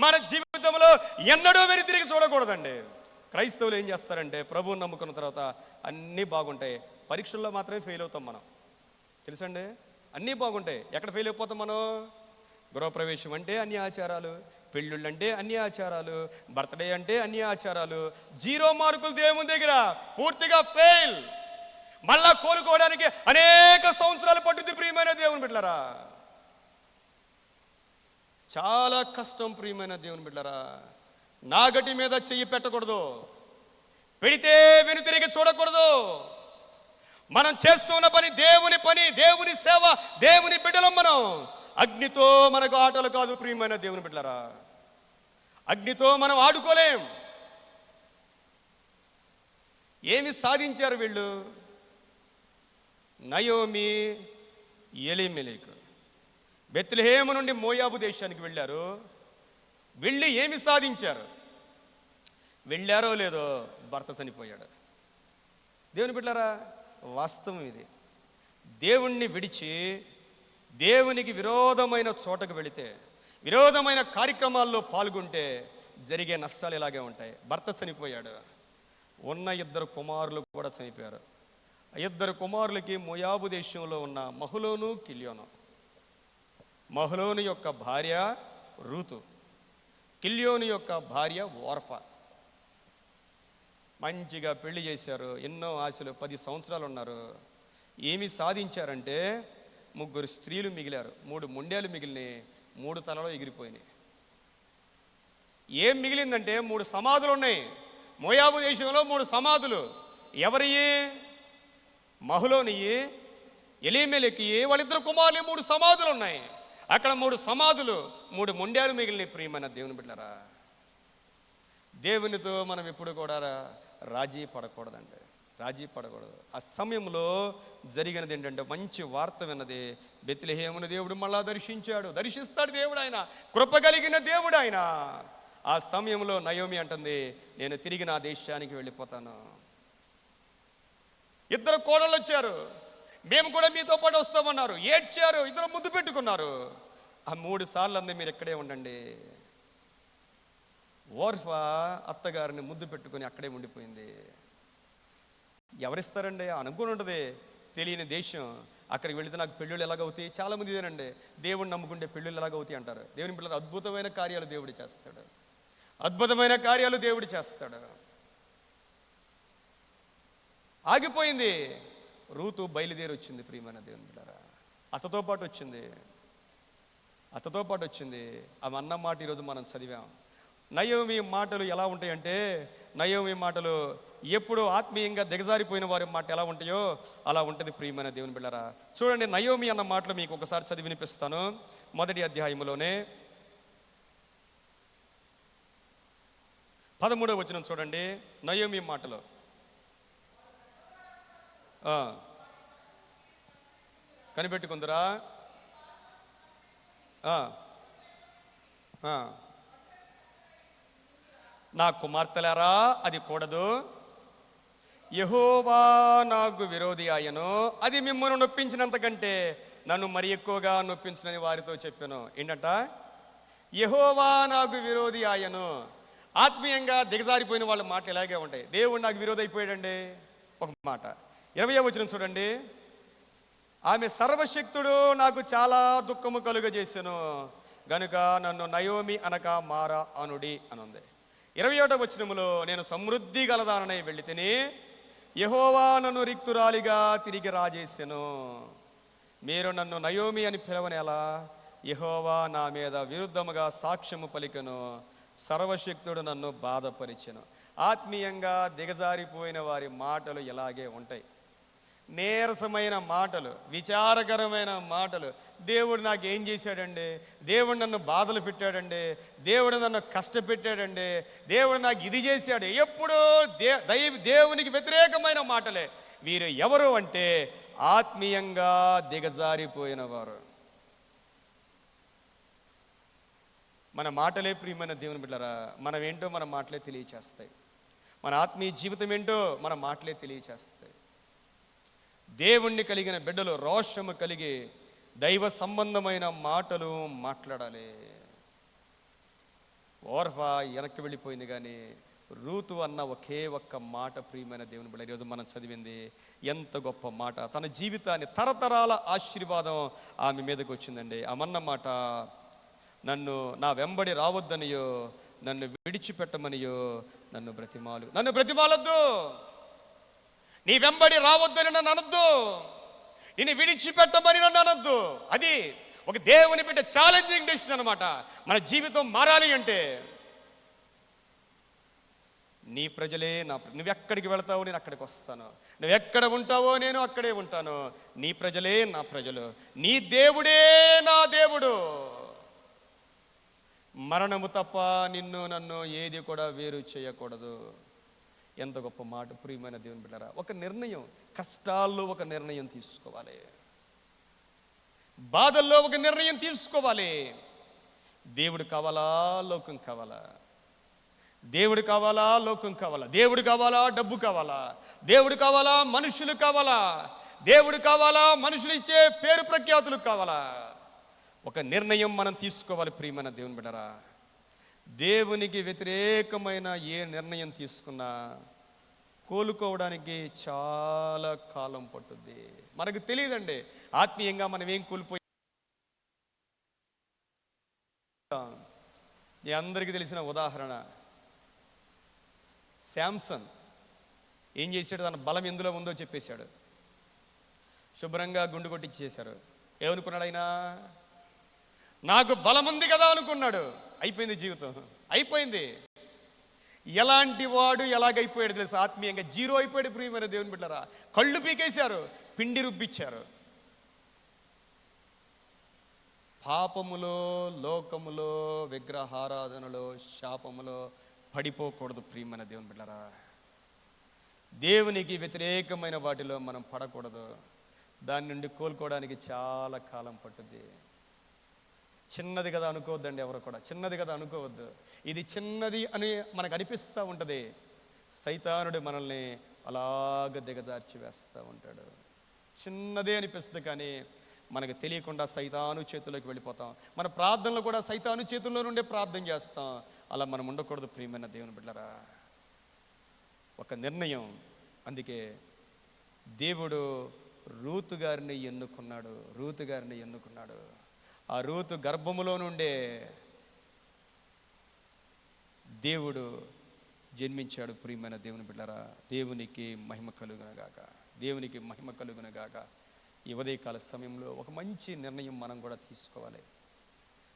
మన జీవితంలో ఎన్నడూ వెనుతిరిగి చూడకూడదండి. క్రైస్తవులు ఏం చేస్తారంటే ప్రభువుని నమ్ముకున్న తర్వాత అన్నీ బాగుంటాయి, పరీక్షల్లో మాత్రమే ఫెయిల్ అవుతాం మనం. తెలుసండి, అన్నీ బాగుంటాయి, ఎక్కడ ఫెయిల్ అయిపోతాం మనం? గృహప్రవేశం అంటే అన్ని ఆచారాలు, పెళ్ళిళ్ళు అంటే అన్ని ఆచారాలు, బర్త్డే అంటే అన్ని ఆచారాలు, 0 మార్కులు దేవుని దగ్గర, పూర్తిగా ఫెయిల్. మళ్ళా కోలుకోవడానికి అనేక సంవత్సరాలు పట్టుద్ది ప్రియమైన దేవుని బిడ్డలారా. చాలా కష్టం ప్రియమైన దేవుని బిడ్డలారా. నాగటి మీద చెయ్యి పెట్టకూడదు, పెడితే వెనుతిరిగి చూడకూడదు. మనం చేస్తున్న పని, దేవుని సేవ, దేవుని బిడ్డలం మనం. అగ్నితో మనకు ఆటలు కాదు ప్రియమైన దేవుని బిడ్డలారా. అగ్నితో మనం ఆడుకోలేం. ఏమి సాధించారు వీళ్ళు? నయోమి, ఎలీమెలెకు బెత్లెహేము నుండి మోయాబు దేశానికి వెళ్ళారు. వెళ్ళి ఏమి సాధించారు? వెళ్ళారో లేదో భర్త చనిపోయాడు. దేవుని బిడ్డలారా, వాస్తవం ఇది. దేవుణ్ణి విడిచి దేవునికి విరోధమైన చోటకు వెళితే, విరోధమైన కార్యక్రమాల్లో పాల్గొంటే జరిగే నష్టాలు ఇలాగే ఉంటాయి. భర్త చనిపోయాడు, ఉన్న 2 కుమారులు కూడా చనిపోయారు. 2 కుమారులకి మోయాబు దేశంలో ఉన్న మహలోను, కిల్యోను. మహలోను యొక్క భార్య రూతు, కిల్యోను యొక్క భార్య ఓర్ఫా. మంచిగా పెళ్లి చేశారు, ఎన్నో ఆశలు, 10 సంవత్సరాలు ఉన్నారు. ఏమి సాధించారంటే 3 స్త్రీలు మిగిలారు, 3 మొండేలు మిగిలినాయి, 3 తలలో ఎగిరిపోయినాయి. ఏం మిగిలిందంటే 3 సమాధులు ఉన్నాయి. మోయాబు దేశంలో 3 సమాధులు. ఎవరియి? మహులోనియి, ఎలీమెలెకి, వాళ్ళిద్దరు కుమారులు 3 సమాధులు ఉన్నాయి. అక్కడ 3 సమాధులు, 3 మొండేలు మిగిలిన. ప్రియమైన దేవుని బిడ్డలారా, దేవునితో మనం ఎప్పుడు కూడా రాజీ పడకూడదండి, రాజీ పడకూడదు. ఆ సమయంలో జరిగినది ఏంటంటే మంచి వార్త విన్నది. బెత్లెహేమును దేవుడు మళ్ళా దర్శించాడు. దర్శిస్తాడు దేవుడు, ఆయన కృప కలిగిన దేవుడు ఆయన. ఆ సమయంలో నయోమి అంటుంది, నేను తిరిగి నా దేశానికి వెళ్ళిపోతాను. 2 కోడళ్ళు వచ్చారు, మేము కూడా మీతో పాటు వస్తామన్నారు. ఏడ్చారు, 2 ముద్దు పెట్టుకున్నారు. ఆ 3 సార్లు అంది, మీరు ఎక్కడే ఉండండి. ఓర్ఫా అత్తగారిని ముద్దు పెట్టుకుని అక్కడే ఉండిపోయింది. ఎవరిస్తారండి? అనుకుని ఉంటుంది, తెలియని దేశం. అక్కడికి వెళితే నాకు పెళ్ళిళ్ళు ఎలాగవుతాయి? చాలామంది ఇదేనండి, దేవుడిని నమ్ముకుంటే పెళ్ళిళ్ళు ఎలాగవుతాయి అంటారు. దేవుని పిల్లలు అద్భుతమైన కార్యాలు దేవుడు చేస్తాడు, అద్భుతమైన కార్యాలు దేవుడు చేస్తాడు. ఆగిపోయింది. రూతు బయలుదేరి వచ్చింది. ప్రియమైన దేవుని పిల్లరా, అతతో పాటు వచ్చింది. ఆమె అన్న మాట ఈరోజు మనం చదివాం. నయోమి మాటలు ఎలా ఉంటాయంటే, నయోమి మాటలు ఎప్పుడు ఆత్మీయంగా దిగజారిపోయిన వారి మాట ఎలా ఉంటాయో అలా ఉంటుంది. ప్రియమైన దేవుని బిడ్డలారా, చూడండి, నయోమి అన్న మాటలు మీకు ఒకసారి చదివి వినిపిస్తాను. 1వ అధ్యాయంలోనే 13వ వచనం చూడండి. నయోమి మాటలు, కనిపెట్టుకుందరా, నా కుమార్తెలారా, అది కూడదు. యెహోవా నాకు విరోధి ఆయను, అది మిమ్మల్ని నొప్పించినంత కంటే నన్ను మరి ఎక్కువగా నొప్పించినని వారితో చెప్పాను. ఏంటంట? యెహోవా నాకు విరోధి ఆయను. ఆత్మీయంగా దిగజారిపోయిన వాళ్ళ మాట ఇలాగే ఉంటాయి. దేవుడు నాకు విరోధి అయిపోయాడండి ఒక మాట. 20వ వచనం చూడండి. ఆమె సర్వశక్తుడు నాకు చాలా దుఃఖము కలుగజేసెను గనుక నన్ను నయోమి అనక మారా అనుడి అనుంది. 21వ వచనములో, నేను సమృద్ధి గలదానై వెళ్ళి తిని యెహోవా నన్ను రిక్తురాలిగా తిరిగి రాజేసెను. మీరు నన్ను నయోమి అని పిలవనేలా? యెహోవా నా మీద విరుద్ధముగా సాక్ష్యము పలికెను, సర్వశక్తుడు నన్ను బాధపరిచెను. ఆత్మీయంగా దిగజారిపోయిన వారి మాటలు ఇలాగే ఉంటాయి. నీరసమైన మాటలు, విచారకరమైన మాటలు. దేవుడు నాకు ఏం చేశాడండి, దేవుడు నన్ను బాధలు పెట్టాడండి, దేవుడు నన్ను కష్టపెట్టాడండి, దేవుడు నాకు ఇది చేశాడు. ఎప్పుడూ దేవునికి వ్యతిరేకమైన మాటలే. వీరు ఎవరు అంటే ఆత్మీయంగా దిగజారిపోయిన వారు. మన మాటలే, ప్రియమైన దేవుని బిడ్డలారా, మనం ఏంటో మన మాటలే తెలియచేస్తాయి. మన ఆత్మీయ జీవితం ఏంటో మన మాటలే తెలియచేస్తాయి. దేవుణ్ణి కలిగిన బిడ్డలు రోషము కలిగి దైవ సంబంధమైన మాటలు మాట్లాడాలి. ఓర్ఫా వెనక్కి వెళ్ళిపోయింది, కానీ రూతు అన్న ఒకే ఒక్క మాట, ప్రియమైన దేవుని బిడ్డ, ఈరోజు మనం చదివింది ఎంత గొప్ప మాట. తన జీవితాన్ని తరతరాల ఆశీర్వాదం ఆమె మీదకి వచ్చిందండి. ఆమన్న మాట, నన్ను నా వెంబడి రావద్దనియో, నన్ను విడిచిపెట్టమనియో నన్ను బ్రతిమాలొద్దు. నీ వెంబడి రావద్దని నన్ను అనొద్దు, నిన్ను విడిచిపెట్టమని నన్ను అనొద్దు. అది ఒక దేవుని బిడ్డ ఛాలెంజింగ్ డెసిషన్ అనమాట. మన జీవితం మారాలి అంటే నీ ప్రజలే నువ్వెక్కడికి వెళతావో నేను అక్కడికి వస్తాను, నువ్వెక్కడ ఉంటావో నేను అక్కడే ఉంటాను. నీ ప్రజలే నా ప్రజలు, నీ దేవుడే నా దేవుడు. మరణము తప్ప నిన్ను నన్ను ఏది కూడా వేరు చేయకూడదు. ఎంత గొప్ప మాట, ప్రియమైన దేవుని బిడ్డలారా. ఒక నిర్ణయం, కష్టాల్లో ఒక నిర్ణయం తీసుకోవాలి, బాధల్లో ఒక నిర్ణయం తీసుకోవాలి. దేవుడు కావాలా, లోకం కావాలా? దేవుడు కావాలా, లోకం కావాలా? దేవుడు కావాలా, డబ్బు కావాలా? దేవుడు కావాలా, మనుషులు కావాలా? దేవుడు కావాలా, మనుషులు ఇచ్చే పేరు ప్రఖ్యాతులు కావాలా? ఒక నిర్ణయం మనం తీసుకోవాలి, ప్రియమైన దేవుని బిడ్డలారా. దేవునికి వ్యతిరేకమైన ఏ నిర్ణయం తీసుకున్నా కోలుకోవడానికి చాలా కాలం పట్టుద్ది. మనకు తెలియదండి ఆత్మీయంగా మనం ఏం కోల్పోయి మీ అందరికీ తెలిసిన ఉదాహరణ, శాంసన్ ఏం చేశాడు? తన బలం ఎందులో ఉందో చెప్పేశాడు. శుభ్రంగా గుండు కొట్టించేశారు. ఏమనుకున్నాడు ఆయన? నాకు బలం ఉంది కదా అనుకున్నాడు. అయిపోయింది జీవితం, అయిపోయింది. ఎలాంటి వాడు ఎలాగైపోయాడు తెలుసు? ఆత్మీయంగా జీరో అయిపోయాడు. ప్రియమైన దేవుని బిడ్డలారా, కళ్ళు పీకేశారు, పిండి రుబ్బిచ్చారు. పాపములో, లోకములో, విగ్రహారాధనలో, శాపములో పడిపోకూడదు. ప్రియమైన దేవుని బిడ్డలారా, దేవునికి వ్యతిరేకమైన వాటిలో మనం పడకూడదు. దాని నుండి కోలుకోవడానికి చాలా కాలం పట్టుద్ది. చిన్నది కదా అనుకోవద్దండి, ఎవరు కూడా చిన్నది కదా అనుకోవద్దు. ఇది చిన్నది అని మనకు అనిపిస్తూ ఉంటుంది. సైతానుడు మనల్ని అలాగ దిగజార్చి వేస్తూ ఉంటాడు. చిన్నదే అనిపిస్తుంది, కానీ మనకు తెలియకుండా సైతాను చేతుల్లోకి వెళ్ళిపోతాం. మన ప్రార్థనలు కూడా సైతాను చేతుల్లో నుండే ప్రార్థన చేస్తాం. అలా మనం ఉండకూడదు. ప్రియమైన దేవుని బిడ్డలారా, ఒక నిర్ణయం. అందుకే దేవుడు రూతు గారిని ఎన్నుకున్నాడు. ఆ రూతు గర్భములో నుండే దేవుడు జన్మించాడు. ప్రియమైన దేవుని బిడ్డలారా, దేవునికి మహిమ కలుగునగాక. ఈ ఉదయకాల సమయంలో ఒక మంచి నిర్ణయం మనం కూడా తీసుకోవాలి.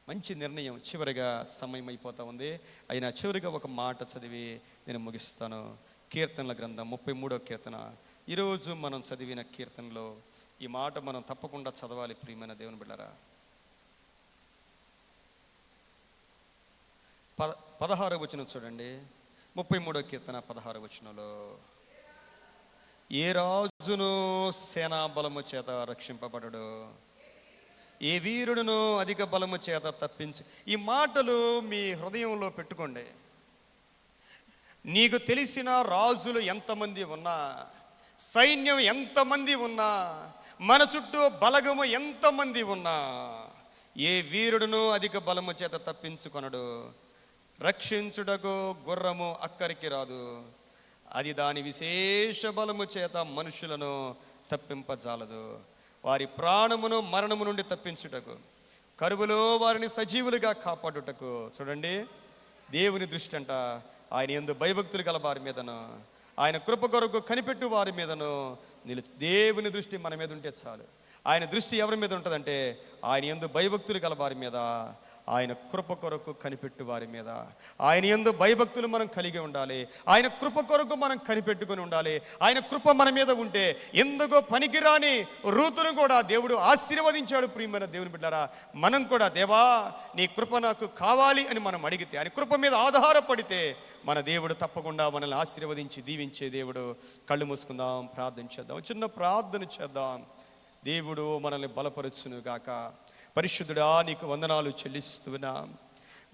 మంచి నిర్ణయం. చివరిగా సమయం అయిపోతూ ఉంది. అయినా చివరిగా ఒక మాట చదివి నేను ముగిస్తాను. కీర్తనల గ్రంథం 33వ కీర్తన. ఈరోజు మనం చదివిన కీర్తనలో ఈ మాట మనం తప్పకుండా చదవాలి. ప్రియమైన దేవుని బిడ్డలారా, 16వ వచనం చూడండి. 33వ కీర్తన 16వ వచనంలో, ఏ రాజును సేనా బలము చేత రక్షింపబడడు, ఏ వీరుడును అధిక బలము చేత తప్పించు. ఈ మాటలు మీ హృదయంలో పెట్టుకోండి. నీకు తెలిసిన రాజులు ఎంతమంది ఉన్నా, సైన్యం ఎంతమంది ఉన్నా, మన చుట్టూ బలగము ఎంతమంది ఉన్నా, ఏ వీరుడును అధిక బలము చేత తప్పించుకొనడు. రక్షించుటకు గుర్రము అక్కరికి రాదు, అది దాని విశేష బలము చేత మనుషులను తప్పింపజాలదు. వారి ప్రాణమును మరణము నుండి తప్పించుటకు, కరువులో వారిని సజీవులుగా కాపాడుటకు. చూడండి, దేవుని దృష్టి అంట ఆయన యందు భయభక్తులు గల వారి మీదను, ఆయన కృప కొరకు కనిపెట్టు వారి మీదను దేవుని దృష్టి మన మీద ఉంటే చాలు. ఆయన దృష్టి ఎవరి మీద ఉంటుందంటే, ఆయన యందు భయభక్తులు గల వారి మీద, ఆయన కృప కొరకు కనిపెట్టు వారి మీద. ఆయన యందు భయభక్తులు మనం కలిగి ఉండాలి. ఆయన కృప కొరకు మనం కనిపెట్టుకుని ఉండాలి. ఆయన కృప మన మీద ఉంటే ఎందుకో పనికిరాని రూతును కూడా దేవుడు ఆశీర్వదించాడు. ప్రియమైన దేవుని బిడ్డలారా, మనం కూడా దేవా నీ కృప నాకు కావాలి అని మనం అడిగితే, ఆయన కృప మీద ఆధారపడితే మన దేవుడు తప్పకుండా మనల్ని ఆశీర్వదించి దీవించే దేవుడు. కళ్ళు మూసుకుందాం, ప్రార్థన చేద్దాం. చిన్న ప్రార్థన చేద్దాం. దేవుడు మనల్ని బలపరచును గాక. పరిశుద్ధుడా, నీకు వందనాలు చెల్లిస్తున్నా.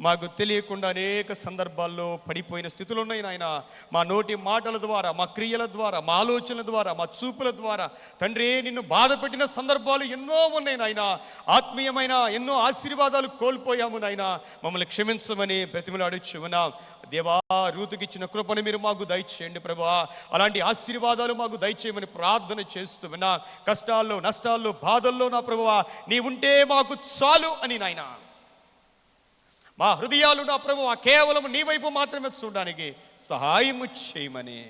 మాకు తెలియకుండా అనేక సందర్భాల్లో పడిపోయిన స్థితులు ఉన్నాయి నాయన. మా నోటి మాటల ద్వారా, మా క్రియల ద్వారా, మా ఆలోచనల ద్వారా, మా చూపుల ద్వారా తండ్రి నిన్ను బాధ పెట్టిన సందర్భాలు ఎన్నో ఉన్నాయి నాయన. ఆత్మీయమైన ఎన్నో ఆశీర్వాదాలు కోల్పోయాము నాయన. మమ్మల్ని క్షమించమని బ్రతిమలాడుచున్నా దేవా. రూతుకిచ్చిన కృపను మీరు మాకు దయచేయండి ప్రభువా. అలాంటి ఆశీర్వాదాలు మాకు దయచేయమని ప్రార్థన చేస్తున్నా. కష్టాల్లో, నష్టాల్లో, బాధల్లో నా ప్రభువా నీ ఉంటే మాకు చాలు అని నాయన. మా హృదయాలు నా ప్రభువా కేవలం నీ వైపు మాత్రమే చూడడానికి సహాయము చేయమని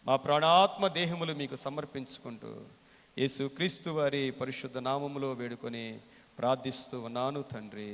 మా ప్రాణాత్మ దేహములు మీకు సమర్పించుకుంటూ యేసు క్రీస్తు వారి పరిశుద్ధ నామములో వేడుకొని ప్రార్థిస్తూ ఉన్నాను తండ్రి.